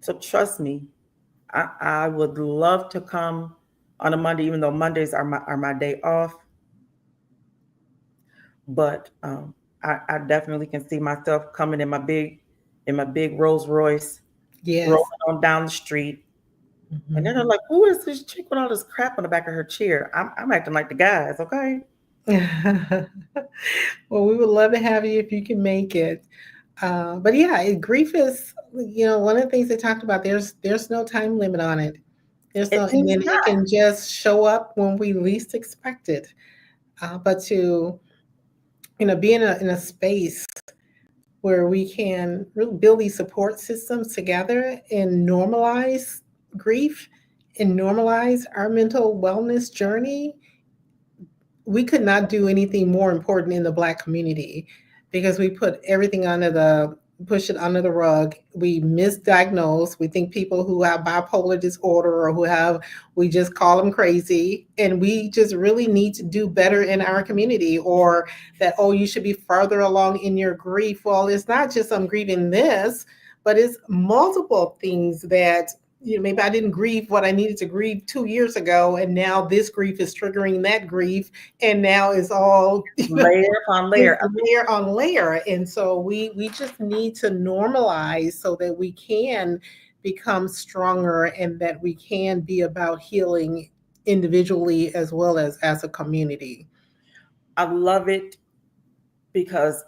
so trust me, I would love to come on a Monday, even though Mondays are my day off. But I definitely can see myself coming in my big Rolls Royce, Yes. rolling on down the street. And then Mhm. they're like, who is this chick with all this crap on the back of her chair? I'm acting like the guys, okay? Well, we would love to have you if you can make it. But yeah, grief is, one of the things they talked about. There's no time limit on it. There's It no, and is then it not. can just show up when we least expect it. But to be in a space where we can really build these support systems together and normalize grief and normalize our mental wellness journey, we could not do anything more important in the Black community because we put everything push it under the rug. We misdiagnose. We think people who have bipolar disorder or we just call them crazy. And we just really need to do better in our community, or that, oh, you should be further along in your grief. Well, it's not just I'm grieving this, but it's multiple things that maybe I didn't grieve what I needed to grieve 2 years ago, and now this grief is triggering that grief, and now it's all Layer upon layer. it's layer on layer. And so we just need to normalize so that we can become stronger and that we can be about healing individually as well as a community. I love it because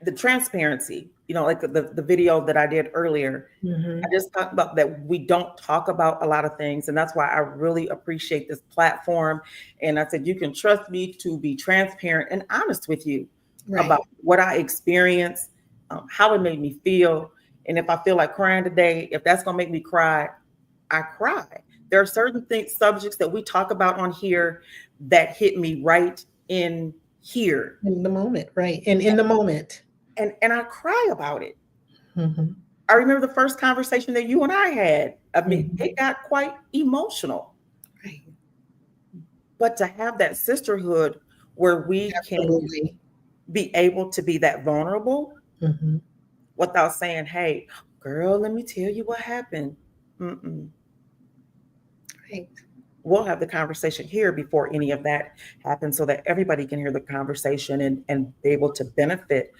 the transparency, like the video that I did earlier, Mm-hmm. I just talked about that we don't talk about a lot of things. And that's why I really appreciate this platform. And I said, you can trust me to be transparent and honest with you Right. about what I experience how it made me feel. And if I feel like crying today, if that's going to make me cry, I cry. There are certain subjects that we talk about on here that hit me right in here. In the moment, right? And in the moment. And I cry about it. Mm-hmm. I remember the first conversation that you and I had. I mean, Mm-hmm. it got quite emotional. Right. But to have that sisterhood where we can Absolutely. be able to be that vulnerable Mm-hmm. without saying, hey, girl, let me tell you what happened. Mm-mm. Right. We'll have the conversation here before any of that happens so that everybody can hear the conversation and be able to benefit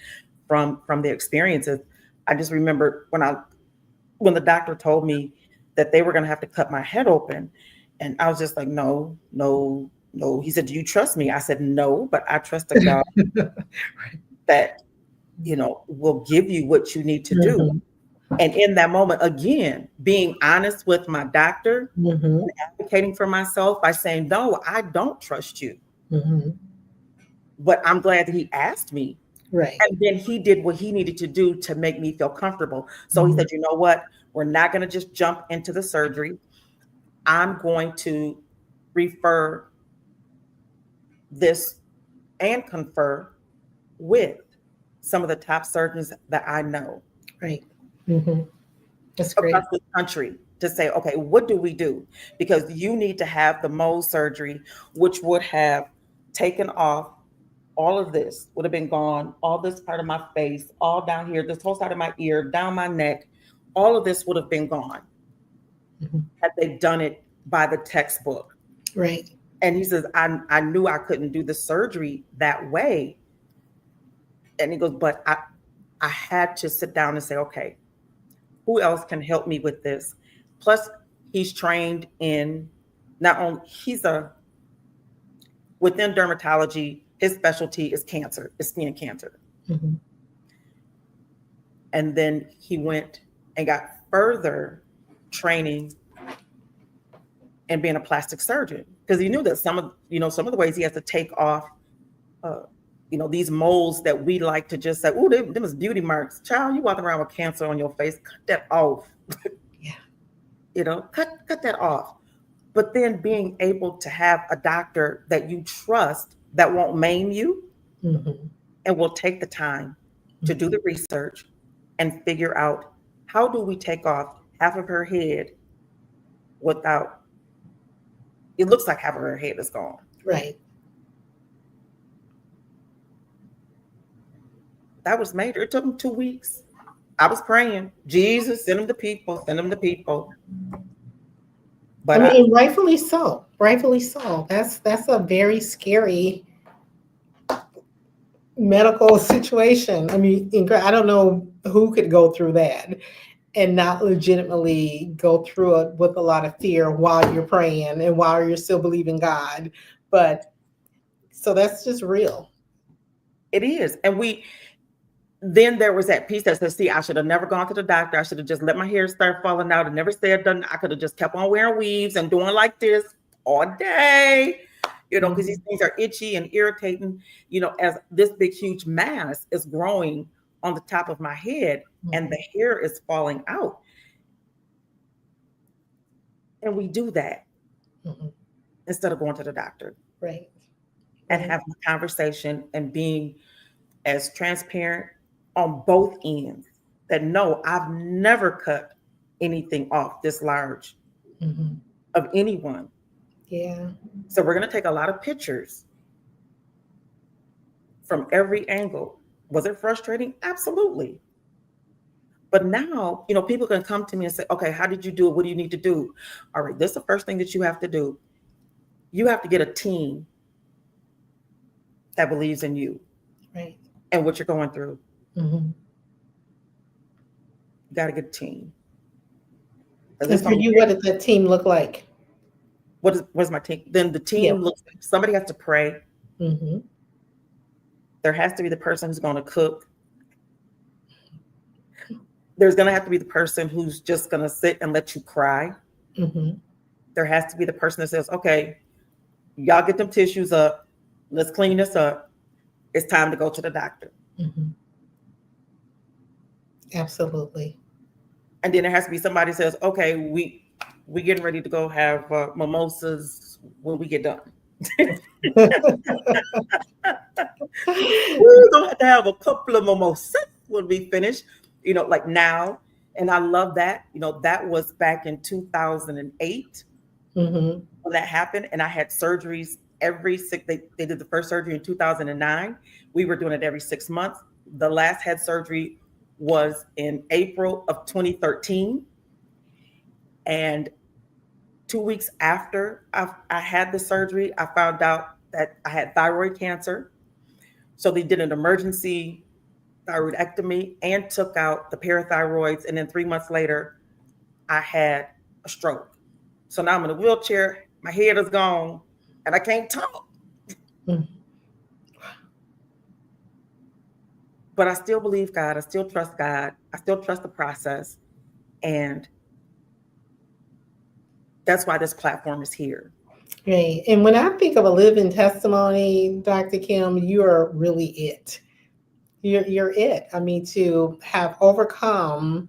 from the experiences. I just remember when the doctor told me that they were going to have to cut my head open, and I was just like, no, no, no. He said, do you trust me? I said, no, but I trust a God that, will give you what you need to do. Mm-hmm. And in that moment, again, being honest with my doctor, Mm-hmm. and advocating for myself by saying, no, I don't trust you. Mm-hmm. But I'm glad that he asked me. Right. And then he did what he needed to do to make me feel comfortable. So he Mm-hmm. said, you know what? We're not going to just jump into the surgery. I'm going to refer this and confer with some of the top surgeons that I know Right. Mm-hmm. That's great. across the country to say, okay, what do we do? Because you need to have the Mohs surgery, which would have taken off all of this, would have been gone, all this part of my face, all down here, this whole side of my ear, down my neck, all of this would have been gone Mm-hmm. had they done it by the textbook. Right. And he says, I knew I couldn't do the surgery that way. And he goes, but I had to sit down and say, okay, who else can help me with this? Plus, he's trained in not only, within dermatology, his specialty is cancer, is skin cancer. Mm-hmm. And then he went and got further training in being a plastic surgeon because he knew that some of the ways he has to take off, these moles that we like to just say, oh, them is beauty marks. Child, you walking around with cancer on your face, cut that off. Yeah. Cut that off. But then being able to have a doctor that you trust that won't maim you Mm-hmm. and will take the time to do the research and figure out how do we take off half of her head without, it looks like half of her head is gone. Right. That was major. It took him 2 weeks. I was praying, Jesus, send them the people, send them the people. But I mean, and rightfully so. Rightfully so. That's a very scary medical situation. I mean, I don't know who could go through that and not legitimately go through it with a lot of fear while you're praying and while you're still believing God. But so that's just real. it is. And then there was that piece that says, see, I should have never gone to the doctor. I should have just let my hair start falling out and never said done. I could have just kept on wearing weaves and doing like this all day, because these things are itchy and irritating, as this big, huge mass is growing on the top of my head and the hair is falling out. And we do that instead of going to the doctor. Right. And having a conversation and being as transparent on both ends that no, I've never cut anything off this large of anyone. Yeah. So we're going to take a lot of pictures from every angle. Was it frustrating? Absolutely. But now, people can come to me and say, okay, how did you do it? What do you need to do? All right, this is the first thing that you have to do. You have to get a team that believes in you. Right. And what you're going through. Mm-hmm. You got to get a team. And for you, what does that team look like? What's my team? Then the team looks like somebody has to pray. Mm-hmm. There has to be the person who's going to cook. There's going to have to be the person who's just going to sit and let you cry. Mm-hmm. There has to be the person that says, okay, y'all get them tissues up. Let's clean this up. It's time to go to the doctor. Mm-hmm. Absolutely. And then there has to be somebody says, okay, we getting ready to go have mimosas when we get done. We're gonna have to have a couple of mimosas when we finish, like now. And I love that. That was back in 2008 Hmm. when that happened. And I had surgeries every six, they did the first surgery in 2009. We were doing it every 6 months. The last head surgery was in April of 2013. And 2 weeks after I had the surgery, I found out that I had thyroid cancer. So they did an emergency thyroidectomy and took out the parathyroids. And then 3 months later, I had a stroke. So now I'm in a wheelchair, my head is gone, and I can't talk. But I still believe God. I still trust God. I still trust the process. And that's why this platform is here. Great. And when I think of a living testimony, Dr. Kim, you are really it. You're it. I mean, to have overcome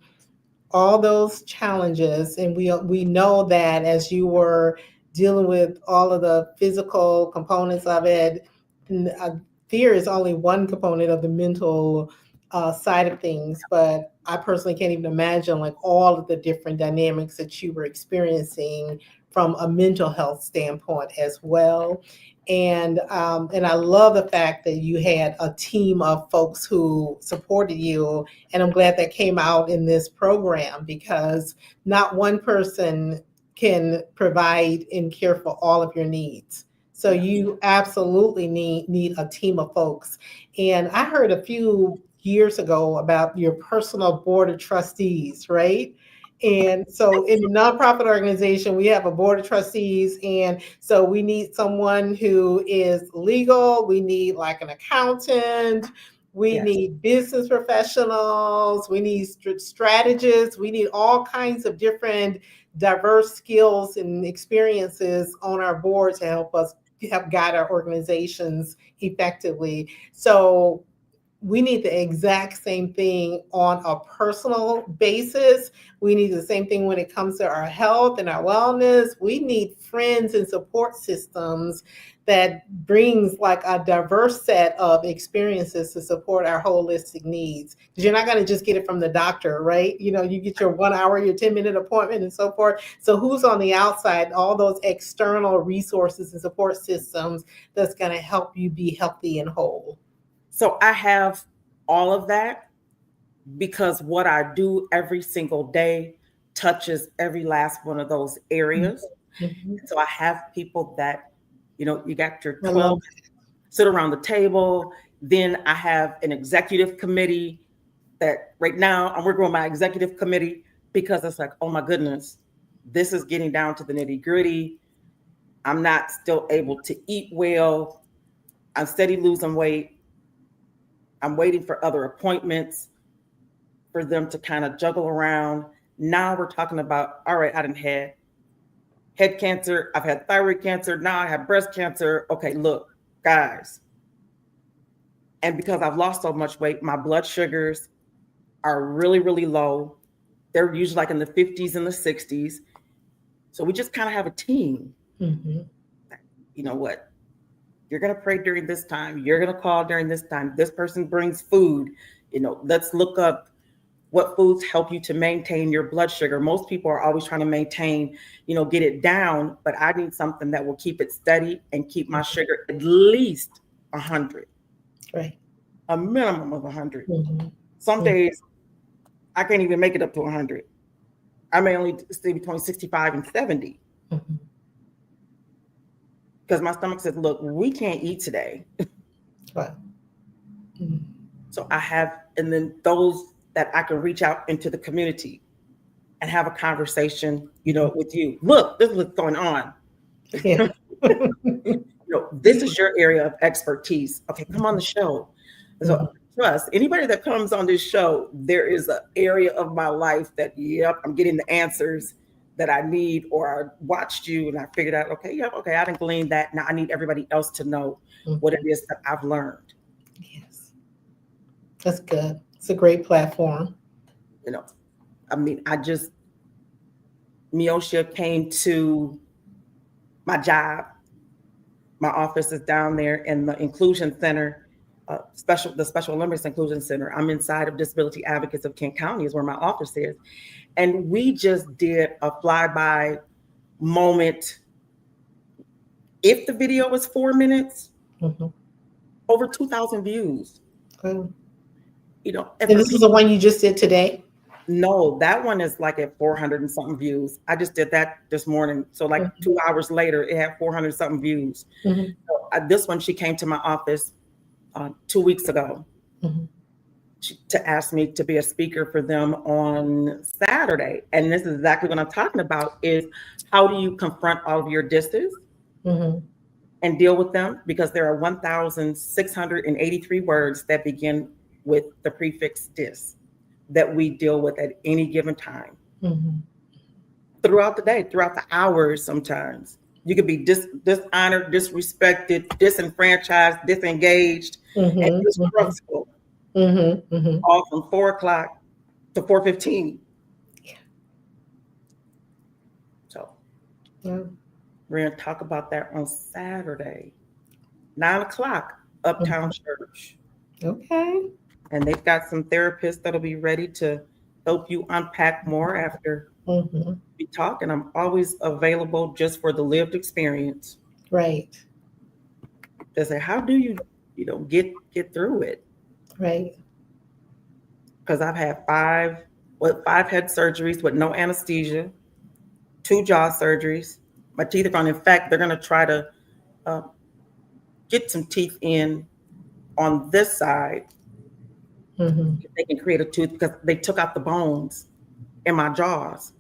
all those challenges, and we know that as you were dealing with all of the physical components of it, fear is only one component of the mental side of things. But I personally can't even imagine like all of the different dynamics that you were experiencing from a mental health standpoint as well. And I love the fact that you had a team of folks who supported you, and I'm glad that came out in this program because not one person can provide and care for all of your needs. So Yeah. you absolutely need a team of folks. And I heard a few years ago about your personal board of trustees, right? And so in the nonprofit organization, we have a board of trustees. And so we need someone who is legal. We need like an accountant. We Yes. need business professionals. We need strategists. We need all kinds of different diverse skills and experiences on our board to help us help guide our organizations effectively. So we need the exact same thing on a personal basis. We need the same thing when it comes to our health and our wellness. We need friends and support systems that brings like a diverse set of experiences to support our holistic needs. Because you're not going to just get it from the doctor, right? You know, you get your 1 hour, your 10-minute appointment and so forth. So who's on the outside, all those external resources and support systems that's going to help you be healthy and whole? So I have all of that because what I do every single day touches every last one of those areas. Mhm. So I have people that, you got your I love 12 sit around the table. Then I have an executive committee that right now I'm working with my executive committee because it's like, oh my goodness, this is getting down to the nitty gritty. I'm not still able to eat well. I'm steady losing weight. I'm waiting for other appointments for them to kind of juggle around. Now we're talking about, all right, I didn't have head cancer. I've had thyroid cancer. Now I have breast cancer. Okay, look, guys. And because I've lost so much weight, my blood sugars are really, really low. They're usually like in the 50s and the 60s. So we just kind of have a team. Mhm. You know what? You're going to pray during this time. You're going to call during this time. This person brings food. Let's look up what foods help you to maintain your blood sugar. Most people are always trying to maintain, get it down, but I need something that will keep it steady and keep my sugar at least 100, Right. a minimum of 100. Mhm. Some days I can't even make it up to 100. I may only stay between 65 and 70 Mhm. because my stomach says, look, we can't eat today. Wow. Mhm. So I have, and then those that I can reach out into the community and have a conversation, with you. Look, this is what's going on. Yeah. This is your area of expertise. Okay, come on the show. So Mhm. trust anybody that comes on this show, there is an area of my life that, yep, I'm getting the answers that I need, or I watched you and I figured out, okay, yep, okay, I didn't glean that. Now I need everybody else to know what it Mhm. is that I've learned. Yes. That's good. It's a great platform. you know, I mean, Miosha came to my job. My office is down there in the Inclusion Center, the Special Olympics Inclusion Center. I'm inside of Disability Advocates of Kent County is where my office is. And we just did a flyby moment. If the video was 4 minutes, over 2,000 views. And And this is the one you just did today? No, that one is like at 400 and something views. I just did that this morning. So like 2 hours later, it had 400 something views. So, this one, she came to my office 2 weeks ago to ask me to be a speaker for them on Saturday. And this is exactly what I'm talking about is how do you confront all of your disses and deal with them? Because there are 1,683 words that begin with the prefix dis that we deal with at any given time throughout the day, throughout the hours. Sometimes you could be dishonored, disrespected, disenfranchised, disengaged, and distrustful, all from 4 o'clock to 4:15. So we're going to talk about that on Saturday, 9 o'clock, Uptown Church. Okay. And they've got some therapists that'll be ready to help you unpack more after we talk. And I'm always available just for the lived experience. Right. They say, how do you get through it? Right. Because I've had 5 head surgeries with no anesthesia, 2 jaw surgeries. My teeth are gone. In fact, they're going to try to get some teeth in on this side. They can create a tooth because they took out the bones in my jaws.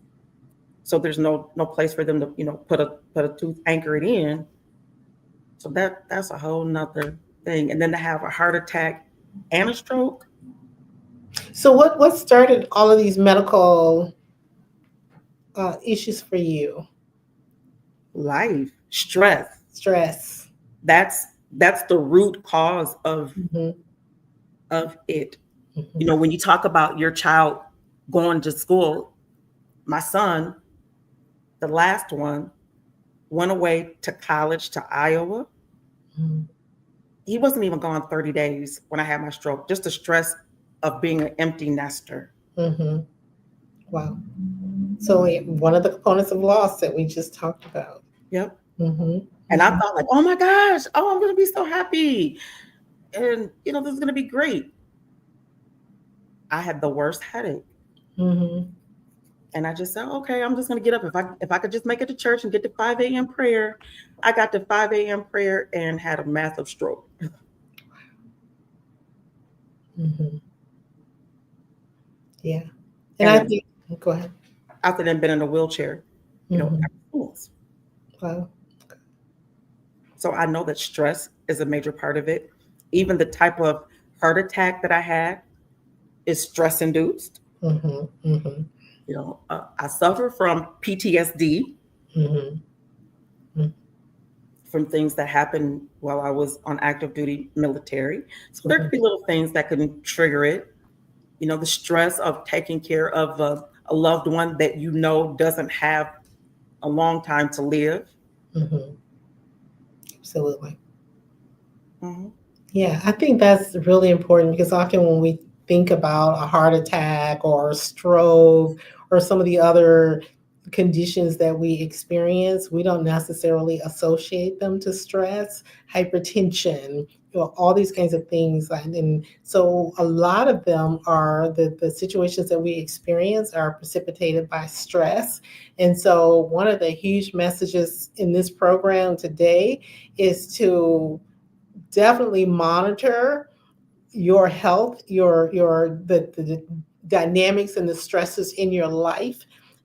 So there's no place for them to, put a tooth, anchor it in. So that's a whole nother thing. And then to have a heart attack and a stroke. So what started all of these medical issues for you? Life, stress. That's the root cause of it. When you talk about your child going to school, my son, the last one, went away to college to Iowa. He wasn't even gone 30 days when I had my stroke, just the stress of being an empty nester. Wow. So one of the components of loss that we just talked about. Yep. And I thought like, oh my gosh, I'm going to be so happy. And, this is going to be great. I had the worst headache. And I just said, okay, I'm just going to get up. If I could just make it to church and get to 5 a.m. prayer. I got to 5 a.m. prayer and had a massive stroke. Yeah. And I think, go ahead. After then been in a wheelchair, Wow. So I know that stress is a major part of it. Even the type of heart attack that I had is stress induced. I suffer from PTSD from things that happened while I was on active duty military. So there could be little things that can trigger it. The stress of taking care of a loved one that doesn't have a long time to live. Absolutely. Yeah, I think that's really important because often when we think about a heart attack or a stroke or some of the other conditions that we experience, we don't necessarily associate them to stress, hypertension, all these kinds of things. And so a lot of them are the situations that we experience are precipitated by stress. And so one of the huge messages in this program today is to definitely monitor your health, the dynamics and the stresses in your life.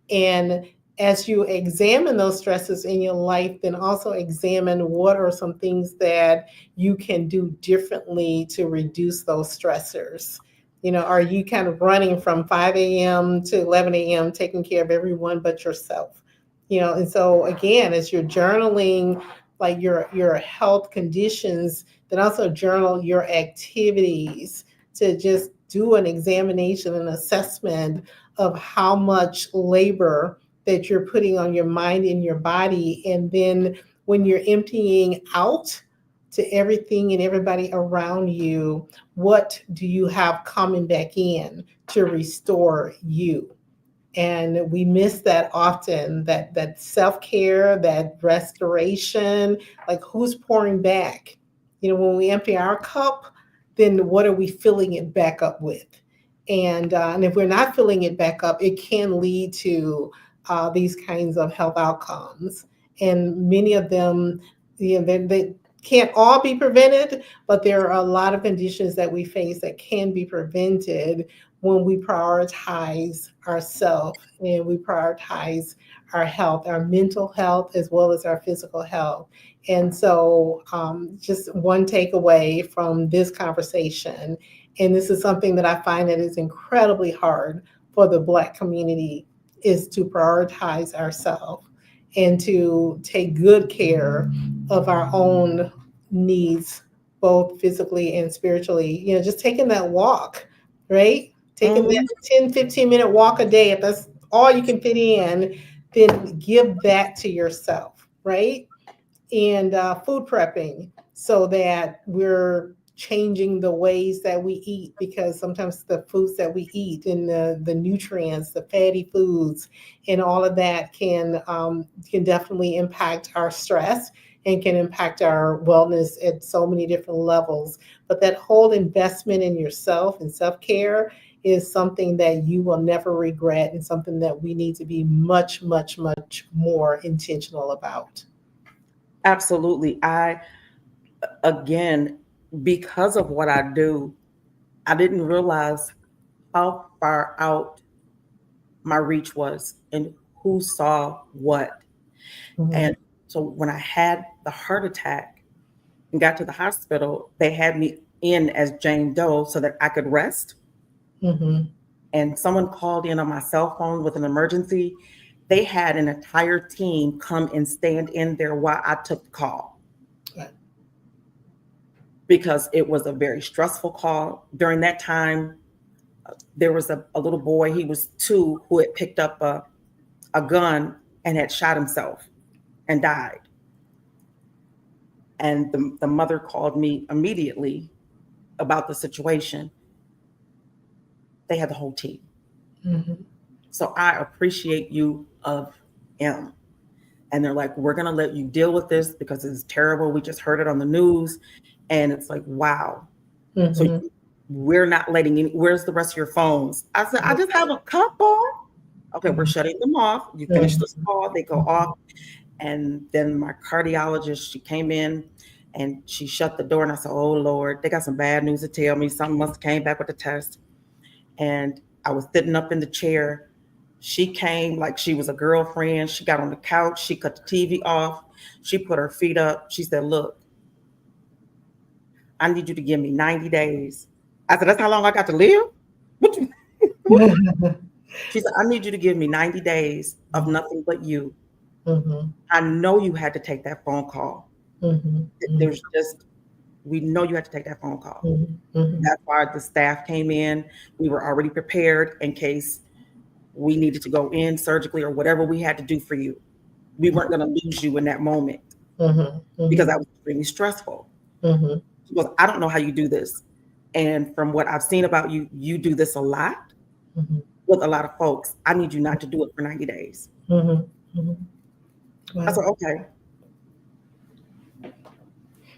And as you examine those stresses in your life, then also examine what are some things that you can do differently to reduce those stressors. Are you kind of running from 5 a.m. to 11 a.m. taking care of everyone but yourself? And so again, as you're journaling like your health conditions, then also journal your activities to just do an examination and assessment of how much labor that you're putting on your mind and your body. And then when you're emptying out to everything and everybody around you, what do you have coming back in to restore you? And we miss that often, that self-care, that restoration. Like, who's pouring back? When we empty our cup, then what are we filling it back up with? And if we're not filling it back up, it can lead to these kinds of health outcomes. And many of them, they can't all be prevented, but there are a lot of conditions that we face that can be prevented when we prioritize ourselves and we prioritize our health, our mental health, as well as our physical health. And so, just one takeaway from this conversation, and this is something that I find that is incredibly hard for the Black community, is to prioritize ourselves and to take good care of our own needs, both physically and spiritually. Just taking that walk, right? Taking that 10, 15-minute walk a day, if that's all you can fit in, then give that to yourself, right? And food prepping, so that we're changing the ways that we eat, because sometimes the foods that we eat and the nutrients, the fatty foods, and all of that can definitely impact our stress and can impact our wellness at so many different levels. But that whole investment in yourself and self-care is something that you will never regret, and something that we need to be much, much, much more intentional about. Absolutely. Again, because of what I do, I didn't realize how far out my reach was and who saw what. Mhm. And so when I had the heart attack and got to the hospital, they had me in as Jane Doe so that I could rest. Mhm. And someone called in on my cell phone with an emergency. They had an entire team come and stand in there while I took the call, Right. because it was a very stressful call. During that time, there was a little boy, he was 2, who had picked up a gun and had shot himself and died. And the mother called me immediately about the situation. They had the whole team. Mhm. So I appreciate you of him. And they're like, we're going to let you deal with this because it's terrible. We just heard it on the news. And it's like, wow. So Mhm. we're not letting you, where's the rest of your phones? I said, I just have a couple. Okay, we're shutting them off. You finish this call, they go off. And then my cardiologist, she came in and she shut the door. And I said, oh, Lord, they got some bad news to tell me. Something must have came back with the test. And I was sitting up in the chair. She came like she was a girlfriend. She got on the couch. She cut the TV off. She put her feet up. She said, look, I need you to give me 90 days. I said, that's how long I got to live? What you, what? She said, I need you to give me 90 days of nothing but you. Mhm. I know you had to take that phone call. Mhm. There's just, we know you had to take that phone call. Mhm. Mhm. That's why the staff came in. We were already prepared in case we needed to go in surgically or whatever we had to do for you. We weren't going to lose you in that moment Mhm. because Mhm. that was extremely stressful. Mhm. She goes, I don't know how you do this. And from what I've seen about you, you do this a lot Mhm. with a lot of folks. I need you not to do it for 90 days. Mhm. Mhm. I Wow. said, okay.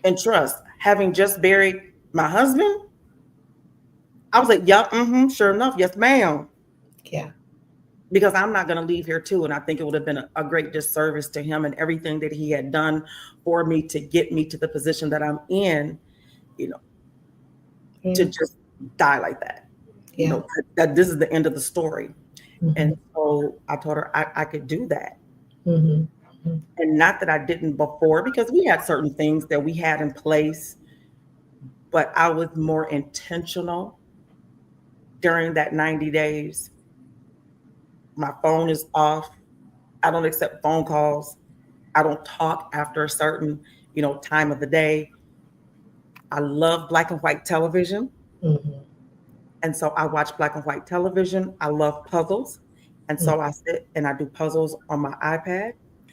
And trust, having just buried my husband, I was like, yeah, sure enough, yes, ma'am. Yeah. Because I'm not going to leave here too. And I think it would have been a great disservice to him and everything that he had done for me to get me to the position that I'm in, you know, to Yeah. just die like that, Yeah. that this is the end of the story. And Mhm. so I told her I could do that. Mhm. Mhm. And not that I didn't before, because we had certain things that we had in place, but I was more intentional during that 90 days. My phone is off. I don't accept phone calls. I don't talk after a certain, time of the day. I love black and white television. Mhm. And so I watch black and white television. I love puzzles. And so I sit and I do puzzles on my iPad.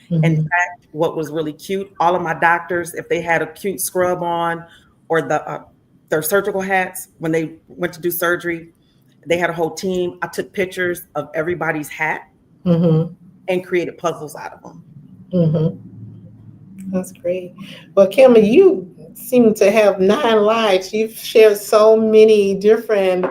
In Mhm. fact, what was really cute, all of my doctors, if they had a cute scrub on or their surgical hats when they went to do surgery, they had a whole team. I took pictures of everybody's hat Mhm. and created puzzles out of them. Mhm. That's great. Well, Kim, you seem to have 9 lives. You've shared so many different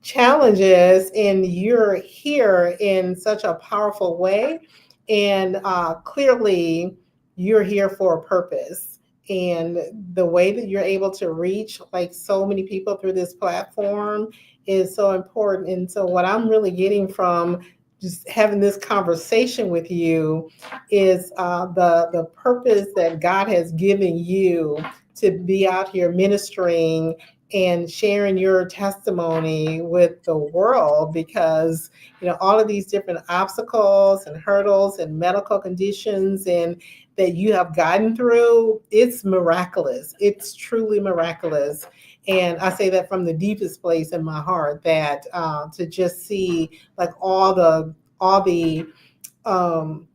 challenges, and you're here in such a powerful way. And clearly, you're here for a purpose. And the way that you're able to reach like so many people through this platform is so important. And so, what I'm really getting from just having this conversation with you is the purpose that God has given you to be out here ministering and sharing your testimony with the world, because all of these different obstacles and hurdles and medical conditions and that you have gotten through, it's miraculous. It's truly miraculous. And I say that from the deepest place in my heart, that to just see like all um,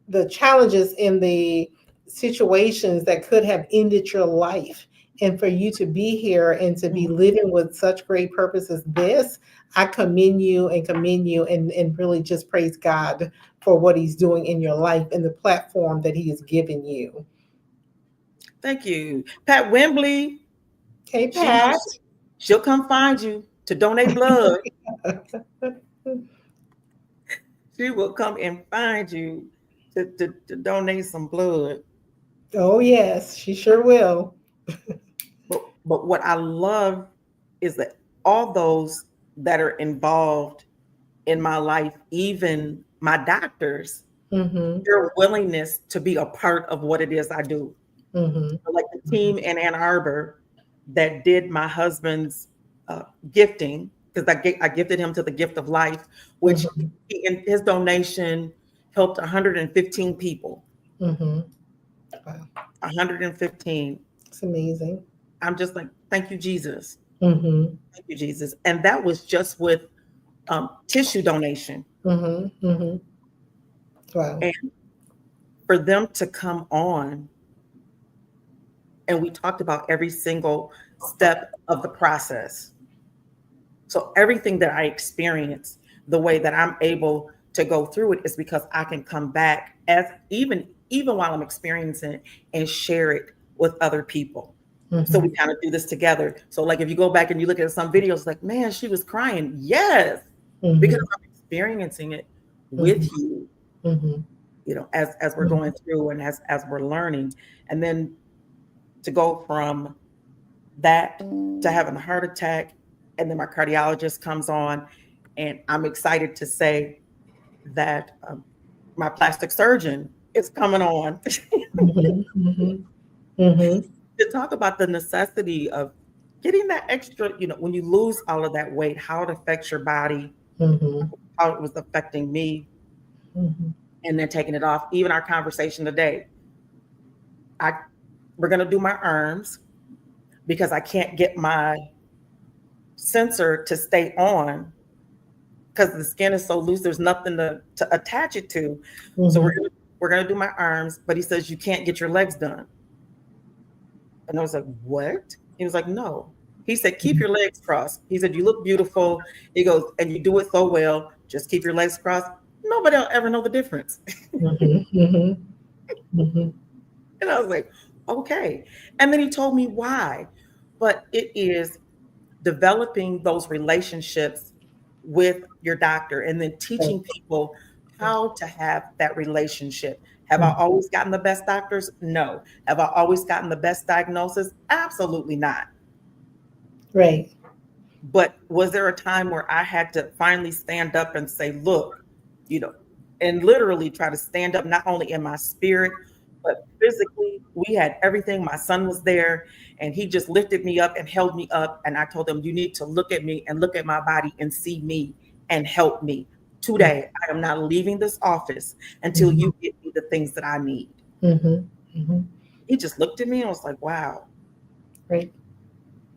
the challenges and the situations that could have ended your life, and for you to be here and to be living with such great purpose as this, I commend you and really just praise God for what he's doing in your life and the platform that he has given you. Thank you. Pat Wembley, Hey, she Pat. she'll come find you to donate blood. She will come and find you to donate some blood. Oh, yes, she sure will. But what I love is that all those that are involved in my life, even my doctors, Mm-hmm. their willingness to be a part of what it is I do. Mm-hmm. Like the team in Ann Arbor that did my husband's uh, gifting, because I gifted him to the gift of life, which Mm-hmm. in his donation helped 115 people. Mm-hmm. Wow, 115. it's amazing. I'm just like, thank you, Jesus. Mm-hmm. Thank you, Jesus. And that was just with tissue donation. Mm-hmm. Mm-hmm. Wow. And for them to come on, and we talked about every single step of the process. So everything that I experience, the way that I'm able to go through it is because I can come back as even while I'm experiencing it and share it with other people. So we Mm-hmm. kind of do this together. So like if you go back and you look at some videos, like, man, she was crying. Yes, because Mm-hmm. I'm experiencing it with Mm-hmm. you, Mm-hmm. as we're going through and as we're learning. And then to go from that to having a heart attack, and then my cardiologist comes on, and I'm excited to say that my plastic surgeon is coming on Mm-hmm. Mm-hmm. Mm-hmm. to talk about the necessity of getting that extra, when you lose all of that weight, how it affects your body, Mm-hmm. how it was affecting me, Mm-hmm. and then taking it off. Even our conversation today, I we're gonna do my arms because I can't get my sensor to stay on because the skin is so loose. There's nothing to attach it to. So Mm-hmm. we're gonna do my arms, but he says you can't get your legs done. And I was like, what? He was like, no. He said, keep your legs crossed. He said, you look beautiful. He goes, and you do it so well. Just keep your legs crossed. Nobody will ever know the difference. Mm-hmm. Mm-hmm. And I was like, okay. And then he told me why. But it is developing those relationships with your doctor and then teaching people how to have that relationship. Have I always gotten the best doctors? No. Have I always gotten the best diagnosis? Absolutely not. Right. But was there a time where I had to finally stand up and say, look, you know, and literally try to stand up, not only in my spirit, but physically? We had everything. My son was there and he just lifted me up and held me up. And I told him, you need to look at me and look at my body and see me and help me. Today, I am not leaving this office until Mm-hmm. you get me the things that I need. Mm-hmm. Mm-hmm. He just looked at me and was like, wow, Right.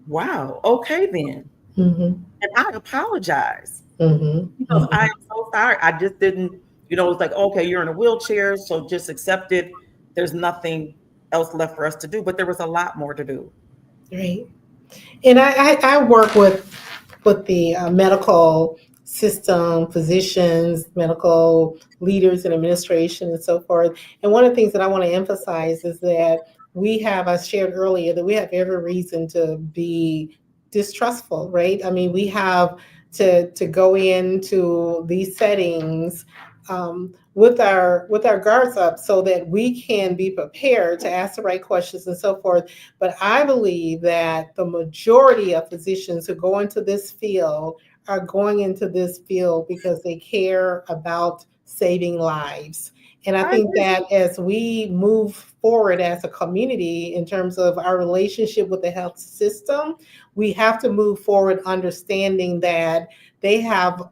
wow, okay then. Mm-hmm. And I apologize Mm-hmm. because I Mm-hmm. am so sorry. I just didn't, it's like, okay, you're in a wheelchair, so just accept it. There's nothing else left for us to do, but there was a lot more to do. Right. And I work with the medical system, physicians, medical leaders and administration and so forth. And one of the things that I want to emphasize is that we have, I shared earlier, that we have every reason to be distrustful, right? I mean, we have to go into these settings with our guards up so that we can be prepared to ask the right questions and so forth. But I believe that the majority of physicians who go into this field are going into this field because they care about saving lives. And I I think agree. that as we move forward as a community in terms of our relationship with the health system, we have to move forward understanding that they have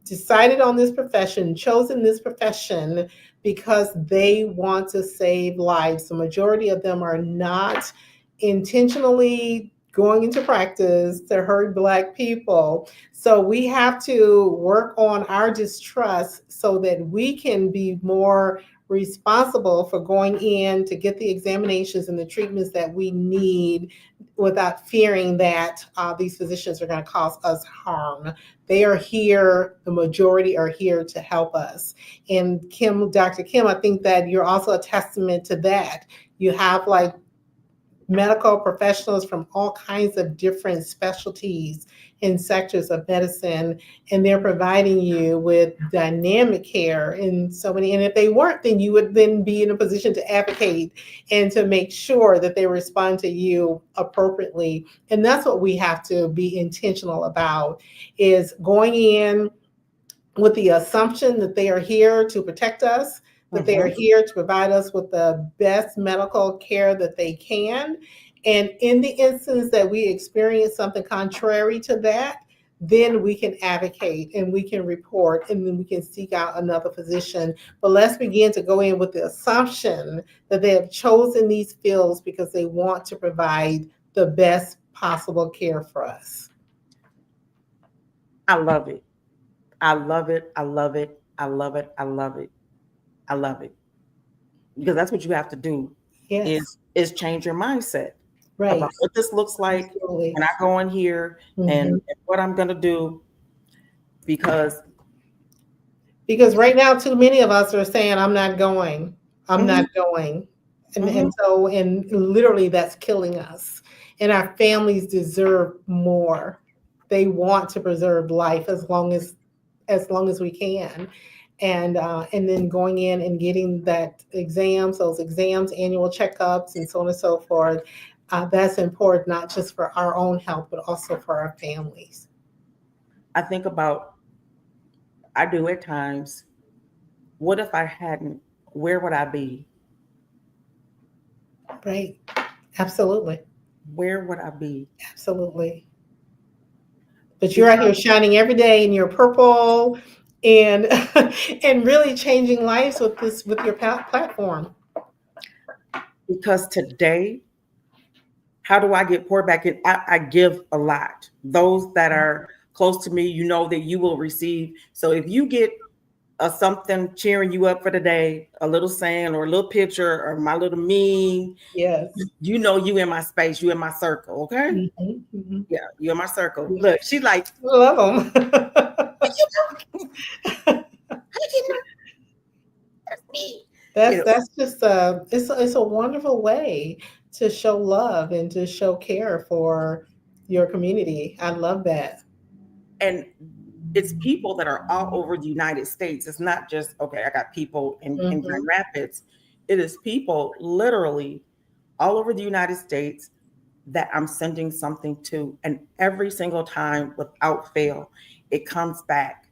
decided on this profession, chosen this profession because they want to save lives. The majority of them are not intentionally going into practice to hurt Black people. So we have to work on our distrust so that we can be more responsible for going in to get the examinations and the treatments that we need without fearing that these physicians are going to cause us harm. They are here, the majority are here to help us. And Kim, Dr. Kim, I think that you're also a testament to that. You have like medical professionals from all kinds of different specialties in sectors of medicine, and they're providing you with dynamic care in so many. And if they weren't, then you would then be in a position to advocate and to make sure that they respond to you appropriately. And that's what we have to be intentional about, is going in with the assumption that they are here to protect us, that they are Mhm. here to provide us with the best medical care that they can. And in the instance that we experience something contrary to that, then we can advocate and we can report and then we can seek out another physician. But let's begin to go in with the assumption that they have chosen these fields because they want to provide the best possible care for us. I love it. I love it. I love it. I love it. I love it. I love it. Because that's what you have to do Yes, is change your mindset right. about what this looks like Absolutely. when I go in here Mhm. and what I'm gonna do because Because right now, too many of us are saying, I'm not going. I'm mhm, not going. mhm, And literally that's killing us. And our families deserve more. They want to preserve life as long as we can. And then going in and getting those exams, annual checkups, and so on and so forth. That's important, not just for our own health, but also for our families. I think about I do at times, what if I hadn't, where would I be? Right. Absolutely. Where would I be? Absolutely. But you're out Because here shining every day in your purple and and really changing lives with your platform. because today, how do I get poured back in? I give a lot. Those that are close to me, you know that you will receive. So if you get something cheering you up for the day, a little saying or a little picture or my little meme, Yes. you know you in my space, you in my circle, okay? Hmm. Hmm. Yeah, you in my circle. Look, she's like, Love them. how you know that's me? You know, That's just it's a wonderful way to show love and to show care for your community. I love that. and it's people that are all over the United States. It's not just okay, I got people in Grand Hmm. Rapids. It is people literally all over the United States that I'm sending something to. And every single time, without fail, it comes back.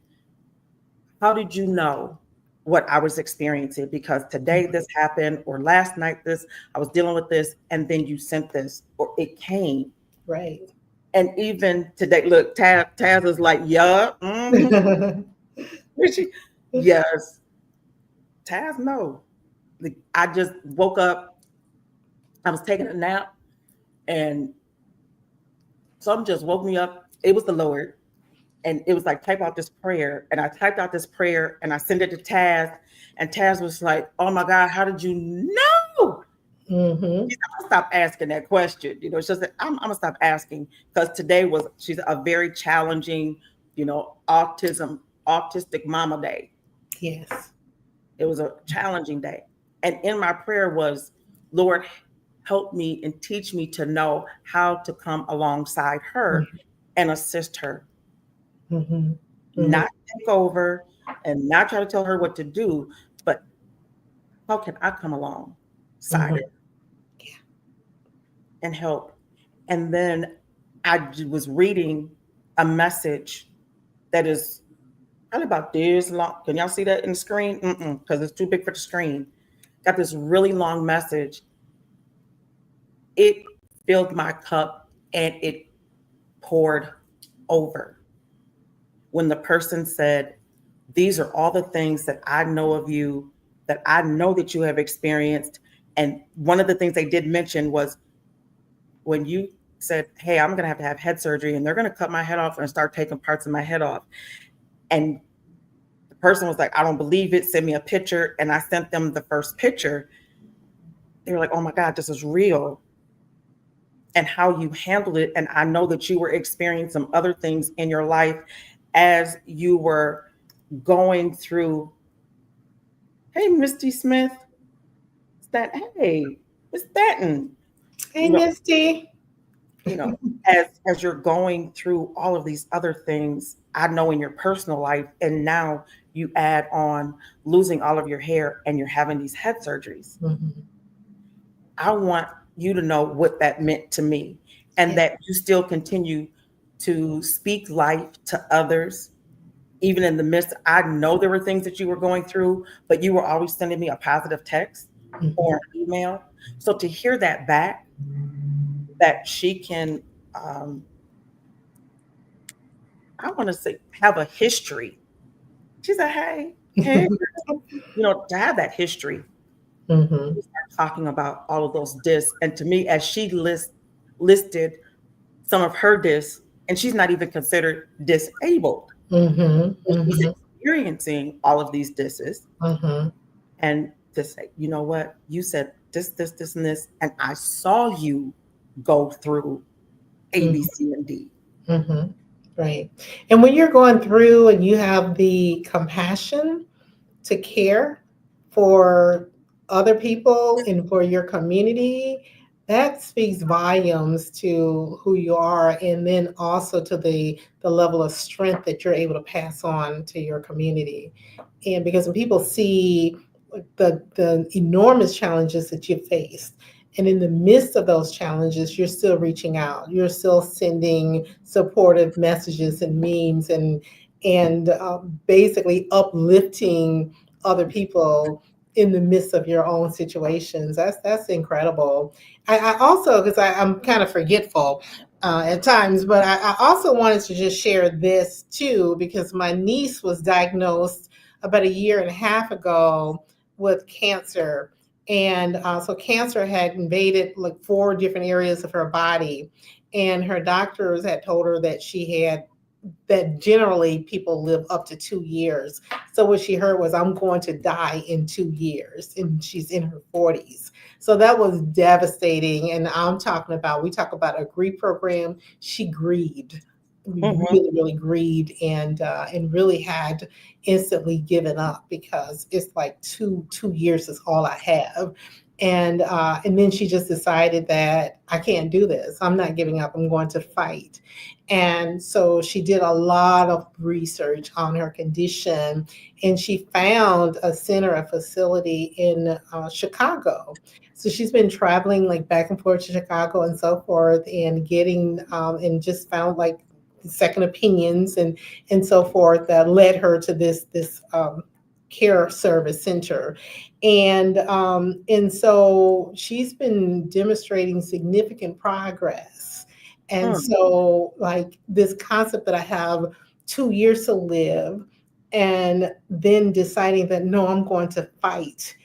How did you know what I was experiencing? Because today this happened, or last night this, I was dealing with this, and then you sent this, or it came. Right. And even today, look, Taz is like, yeah, mm-hmm. Yes, Taz, no. Like, I just woke up, I was taking a nap, and something just woke me up it was the Lord. And it was like, type out this prayer. And I typed out this prayer and I sent it to Taz. And Taz was like, oh my God, how did you know? Mm-hmm. She's like, I'm gonna stop asking that question. It's just that I'm gonna stop asking, because she's a very challenging, autistic mama day. Yes. It was a challenging day. And in my prayer was, Lord, help me and teach me to know how to come alongside her and assist her, Mm-hmm. Mm-hmm. not take over and not try to tell her what to do, but how can I come alongside Mm-hmm. her and help? And then I was reading a message that is probably about this long. Can y'all see that in the screen? Because it's too big for the screen. Got this really long message. It filled my cup and it poured over when the person said, these are all the things that I know of you, that I know that you have experienced. And one of the things they did mention was when you said, hey, I'm going to have head surgery and they're going to cut my head off and start taking parts of my head off. And the person was like, I don't believe it. Send me a picture. And I sent them the first picture. They were like, oh my God, this is real. And how you handled it. And I know that you were experiencing some other things in your life as you were going through. Hey, Misty Smith. Hey, Miss Stanton. Hey, You know, Misty. you know, as you're going through all of these other things, I know in your personal life, and now you add on losing all of your hair and you're having these head surgeries. Mm-hmm. I want you to know what that meant to me, and that you still continue to speak life to others, even in the midst. I know there were things that you were going through, but you were always sending me a positive text or an email. So to hear that back, that she can, I want to say, have a history. She said, hey, to have that history, Mm-hmm. talking about all of those discs. And to me, as she listed some of her discs, and she's not even considered disabled, Mm-hmm. but she's Mm-hmm. experiencing all of these discs. Mm-hmm. And to say, you know what, you said this, and this, and I saw you go through A, B, C, and D. Mm-hmm. Right. And when you're going through and you have the compassion to care for other people and for your community, that speaks volumes to who you are, and then also to the level of strength that you're able to pass on to your community. And because when people see the enormous challenges that you faced, and in the midst of those challenges, you're still reaching out. You're still sending supportive messages and memes, and basically uplifting other people in the midst of your own situations. That's incredible. I also, because I'm kind of forgetful at times, but I also wanted to just share this too, because my niece was diagnosed about a year and a half ago with cancer. And so cancer had invaded like 4 different areas of her body. And her doctors had told her that generally people live up to 2 years. So what she heard was, I'm going to die in 2 years. And she's in her 40s. So that was devastating. And we talk about a grief program. She grieved. Really, really grieved, and really had instantly given up, because it's like 2 years is all I have. And then she just decided that I can't do this. I'm not giving up. I'm going to fight. And so she did a lot of research on her condition, and she found a center, a facility in Chicago. So she's been traveling like back and forth to Chicago and so forth, and getting and just found like second opinions and so forth, that led her to this care service center. And so she's been demonstrating significant progress. And so, like, this concept that I have 2 years to live, and then deciding that no, I'm going to fight,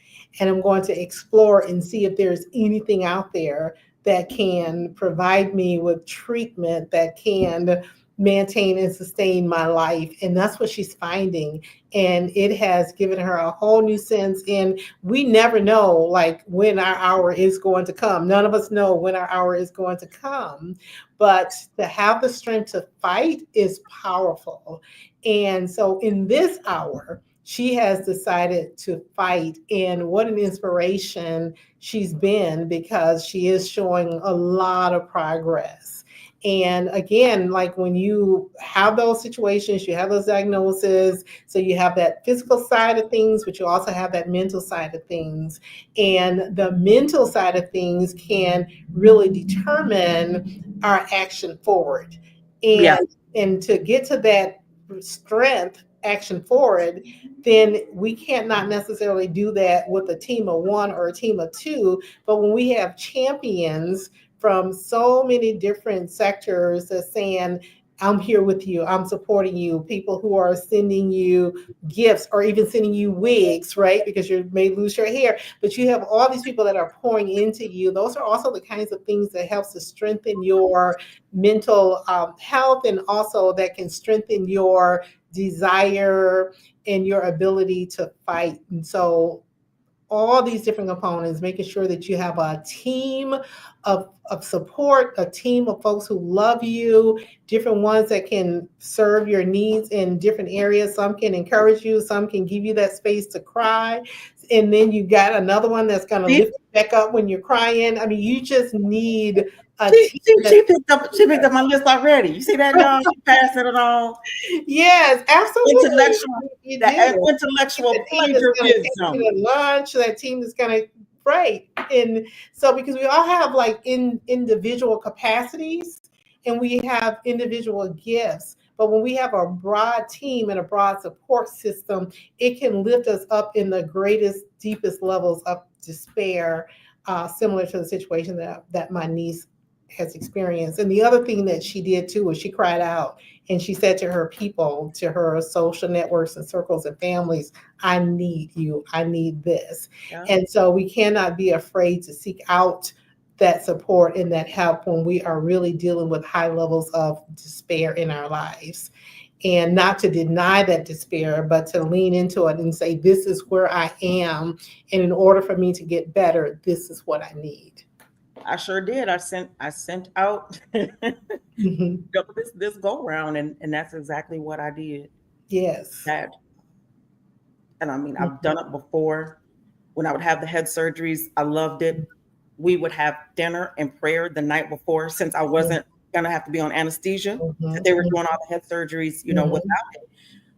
and I'm going to explore and see if there's anything out there that can provide me with treatment that can maintain and sustain my life. And that's what she's finding. And it has given her a whole new sense. And we never know like when our hour is going to come. None of us know when our hour is going to come. But to have the strength to fight is powerful. And so in this hour, she has decided to fight. And what an inspiration she's been, because she is showing a lot of progress. And again, like when you have those situations, you have those diagnoses, so you have that physical side of things, but you also have that mental side of things. And the mental side of things can really determine our action forward. Yeah. And to get to that strength action forward, then we can't not necessarily do that with a team of one or a team of two. But when we have champions from so many different sectors that's saying, I'm here with you, I'm supporting you, people who are sending you gifts or even sending you wigs, right? Because you may lose your hair, but you have all these people that are pouring into you. Those are also the kinds of things that helps to strengthen your mental health, and also that can strengthen your desire and your ability to fight. And so all these different components, making sure that you have a team of support, a team of folks who love you, different ones that can serve your needs in different areas. Some can encourage you, some can give you that space to cry. And then you got another one that's going to She, lift you back up when you're crying. I mean, you just need a she, team she, that, she picked up my list already. You see that, y'all? She passing it on. yes, absolutely. Intellectual, You that do. intellectual That team that's going to take plagiarism. you to lunch, that team that's going to, right. And so, because we all have like individual capacities and we have individual gifts, but when we have a broad team and a broad support system, it can lift us up in the greatest, deepest levels of despair, similar to the situation that my niece has experienced. And the other thing that she did too was she cried out and she said to her people, to her social networks and circles and families, I need you. I need this. Yeah. And so we cannot be afraid to seek out that support and that help when we are really dealing with high levels of despair in our lives. And not to deny that despair, but to lean into it and say, this is where I am. And in order for me to get better, this is what I need. I sure did. I sent out Mhm. this go round, and that's exactly what I did. Yes. That, and I mean, I've Mhm. done it before. When I would have the head surgeries, I loved it. We would have dinner and prayer the night before, since I wasn't gonna have to be on anesthesia. That they were Mhm. doing all the head surgeries, without Mhm. it.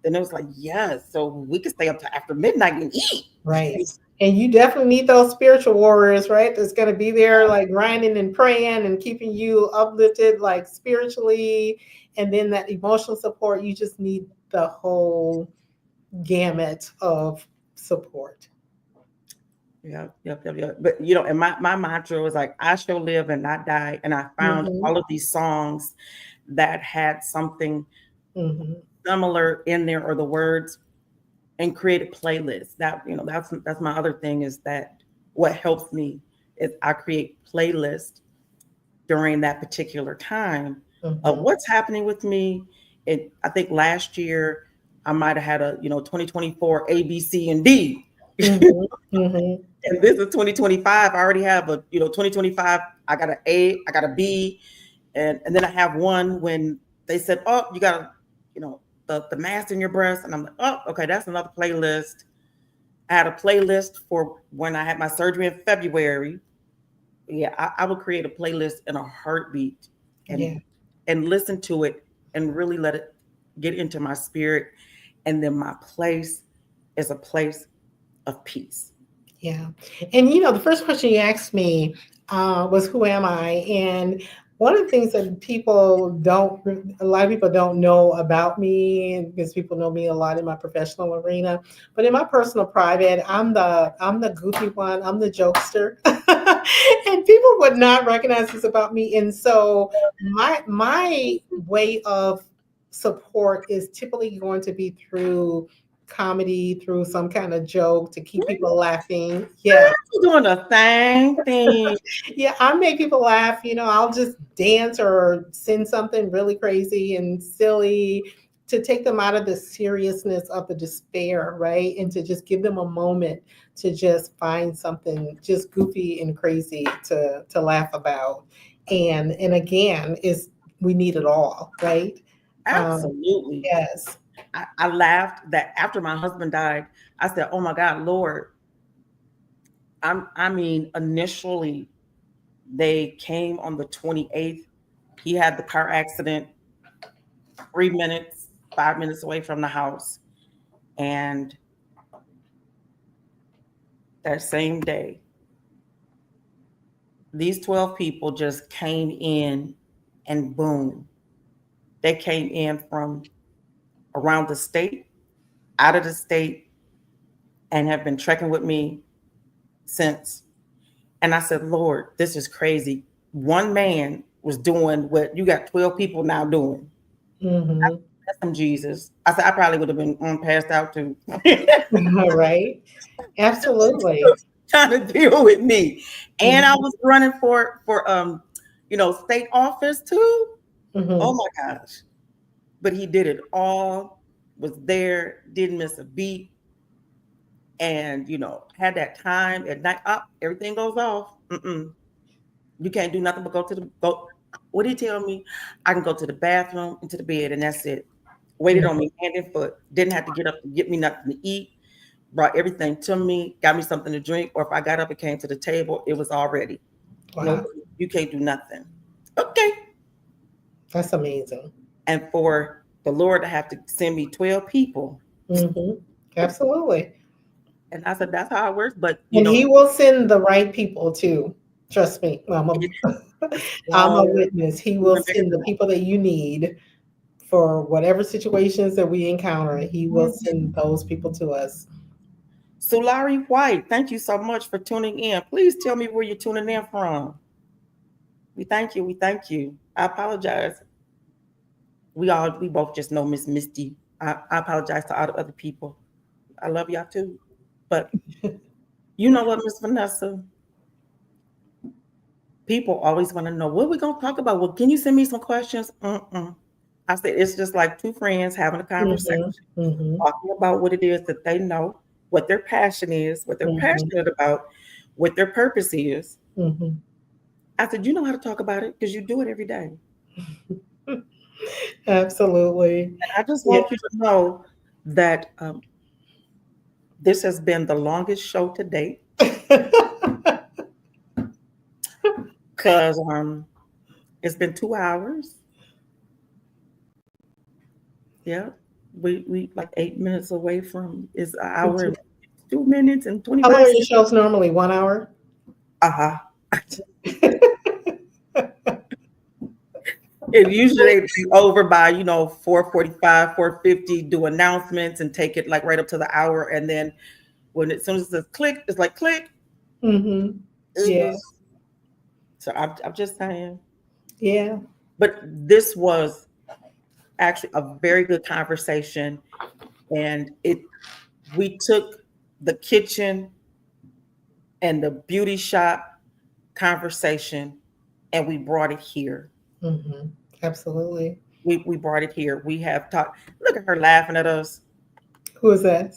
Then it was like, yes, so we could stay up to after midnight and eat. Right. And you definitely need those spiritual warriors, right? That's going to be there like grinding and praying and keeping you uplifted, like spiritually. And then that emotional support, you just need the whole gamut of support. Yeah, yep, yep, yep. But and my mantra was like, I shall live and not die. And I found Hmm. all of these songs that had something Hmm. similar in there, or the words, and created playlists. That's my other thing, is that what helps me is I create playlists during that particular time of Hmm. what's happening with me. I think last year I might have had a 2024 A, B, C, and D. Hmm. Hmm. And this is 2025. I already have a 2025. I got an A, I got a B, and then I have one when they said, oh, you got the mass in your breast, and I'm like, oh, okay, that's another playlist. I had a playlist for when I had my surgery in February. Yeah, I would create a playlist in a heartbeat, and Yeah. listen to it and really let it get into my spirit. And then my place is a place of peace. Yeah. And the first question you asked me was, who am I? And one of the things that a lot of people don't know about me, because people know me a lot in my professional arena, but in my personal private, I'm the goofy one, I'm the jokester. And people would not recognize this about me. And so my way of support is typically going to be through comedy through some kind of joke to keep people laughing. Yeah. You're doing the same thing. Yeah, I make people laugh. I'll just dance or send something really crazy and silly to take them out of the seriousness of the despair, right? And to just give them a moment to just find something just goofy and crazy to laugh about. And again, is we need it all, right? Absolutely. Yes. I laughed that after my husband died, I said, "Oh my God, Lord." I mean, initially they came on the 28th. He had the car accident 3 minutes, 5 minutes away from the house. And that same day, these 12 people just came in and boom, they came in from around the state, out of the state, and have been trekking with me since. And I said, Lord, this is crazy. One man was doing what you got 12 people now doing. Mm-hmm. That's some Jesus. I said, I probably would have been passed out too. Right. Absolutely. Trying to deal with me. And I Mm-hmm. was running for state office too. Oh Mm-hmm. my gosh. But he did it all, was there, didn't miss a beat, and had that time at night up, everything goes off. You can't do nothing but go. What did he tell me? I can go to the bathroom, into the bed, and that's it. Waited on me hand and foot. Didn't have to get up to get me nothing to eat. Brought everything to me, got me something to drink, or if I got up and came to the table, it was all ready. Wow. No, you can't do nothing. Okay. That's amazing. And for the Lord to have to send me 12 people. Mm-hmm. Absolutely. And I said, that's how it works. But And he will send the right people too. Trust me. I'm a so witness. He will even bigger send the than that. people that you need for whatever situations that we encounter. He will send those people to us. Sulari White, thank you so much for tuning in. Please tell me where you're tuning in from. We thank you. We thank you. I apologize. We both just know Miss Misty. I apologize to all the other people. I love y'all too. But you know what, Miss Vanessa? People always want to know what we gonna talk about. Well, can you send me some questions? I said it's just like two friends having a conversation, Mm-hmm. Mm-hmm. talking about what it is that they know, what their passion is, what they're Mm-hmm. passionate about, what their purpose is. Mm-hmm. I said, you know how to talk about it because you do it every day. Absolutely. And I just Yeah. want you to know that this has been the longest show to date because it's been 2 hours. Yeah, we like 8 minutes away from it's an hour and 2 minutes and How long 25 are your seconds. shows normally? 1 hour? Uh-huh. It usually be over by 4:45, 4:50. Do announcements and take it like right up to the hour, and then when as soon as it says click, it's like click. Mm-hmm. It Yeah. was so I'm just saying. Yeah. But this was actually a very good conversation, and we took the kitchen and the beauty shop conversation and we brought it here. Mm-hmm. Absolutely. We brought it here. We have talked. Look at her laughing at us. Who is that?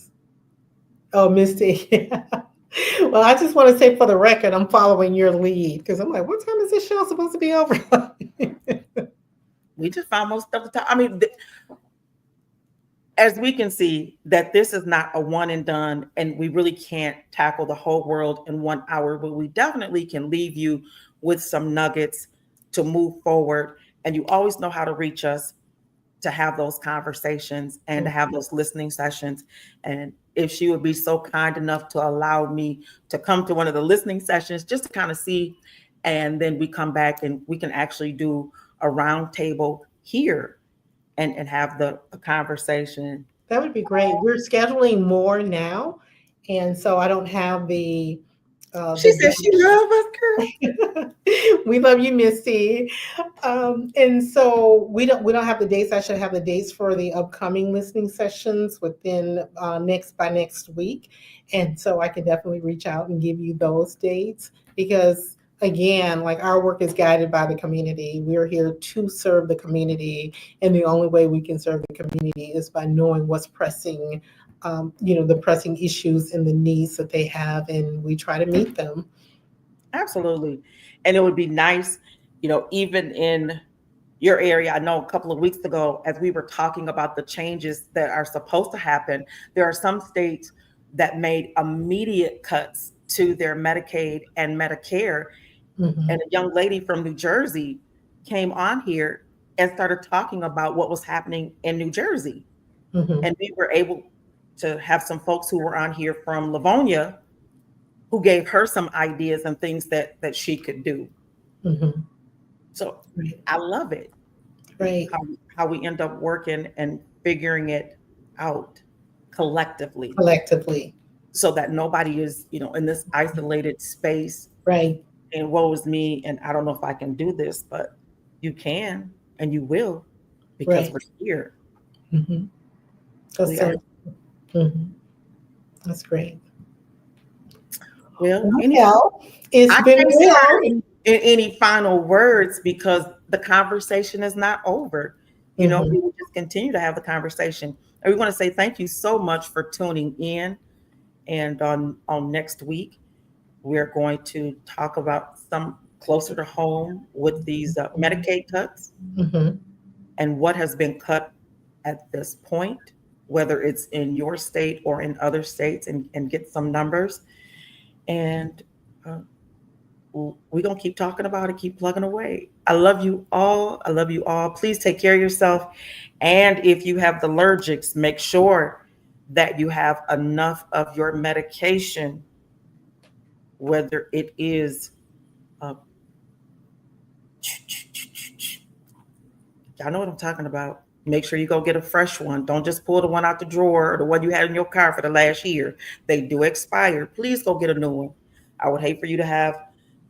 Oh, Misty. Well, I just want to say for the record, I'm following your lead because I'm like, what time is this show supposed to be over? We just found most of the time. I mean, as we can see, that this is not a one and done, and we really can't tackle the whole world in 1 hour, but we definitely can leave you with some nuggets to move forward. And you always know how to reach us to have those conversations and to have those listening sessions. And if she would be so kind enough to allow me to come to one of the listening sessions just to kind of see, and then we come back and we can actually do a round table here and have the conversation. That would be great. We're scheduling more now, and so I don't have the She said she bench. loves us, girl. We love you, Misty. And so we don't have the dates. I should have the dates for the upcoming listening sessions within next week. And so I can definitely reach out and give you those dates because again, like our work is guided by the community. We're here to serve the community, and the only way we can serve the community is by knowing what's pressing, the pressing issues and the needs that they have, and we try to meet them. Absolutely. And it would be nice, even in your area. I know a couple of weeks ago, as we were talking about the changes that are supposed to happen, there are some states that made immediate cuts to their Medicaid and Medicare. Mhm, And a young lady from New Jersey came on here and started talking about what was happening in New Jersey. mhm, And we were able to have some folks who were on here from Livonia who gave her some ideas and things that she could do. mhm. So Right, I love it right, how we end up working and figuring it out collectively collectively. so that nobody is, in this isolated space Right, and woe is me and I don't know if I can do this, but you can and you will because right. we're here. Mhm. That's We are. so. Mhm. That's great. Well, Well, it's I been can't say I real. have any final words because the conversation is not over. Mhm. We will just continue to have the conversation. And we want to say thank you so much for tuning in. And on next week, we're going to talk about some closer to home with these Medicaid cuts Mhm. and what has been cut at this point, whether it's in your state or in other states, and get some numbers. And uh, we're going to keep talking about it, keep plugging away. I love you all. I love you all. Please take care of yourself. And if you have the allergics, make sure that you have enough of your medication, whether it is, uh, y'all know what I'm talking about. Make sure you go get a fresh one. Don't just pull the one out the drawer or the one you had in your car for the last year. They do expire. Please go get a new one. I would hate for you to have,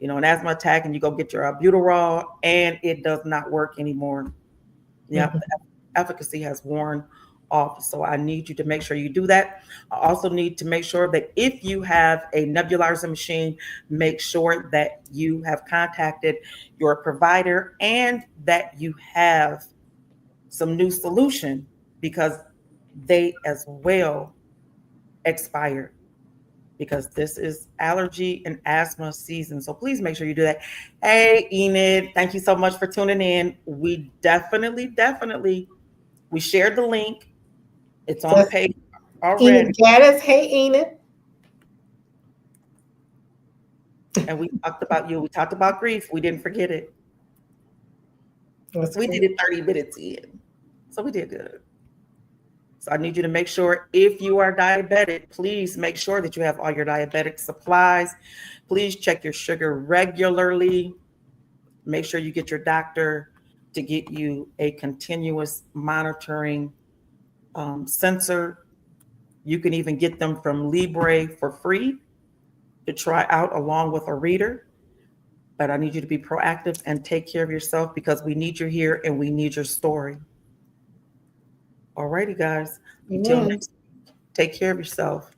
an asthma attack and you go get your albuterol and it does not work anymore. Yeah, Mhm. the efficacy has worn off. So I need you to make sure you do that. I also need to make sure that if you have a nebulizer machine, make sure that you have contacted your provider and that you have some new solution because they as well expire because this is allergy and asthma season. So please make sure you do that. Hey, Enid, thank you so much for tuning in. We definitely, we shared the link. It's on the That's page already. Enid Gaddis. Hey, Enid. And we talked about you. We talked about grief. We didn't forget it. That's We great. did it 30 minutes in. So we did good. So I need you to make sure if you are diabetic, please make sure that you have all your diabetic supplies. Please check your sugar regularly. Make sure you get your doctor to get you a continuous monitoring sensor. You can even get them from Libre for free to try out along with a reader. But I need you to be proactive and take care of yourself because we need you here and we need your story. All righty, guys. Until Amen. next, take care of yourself.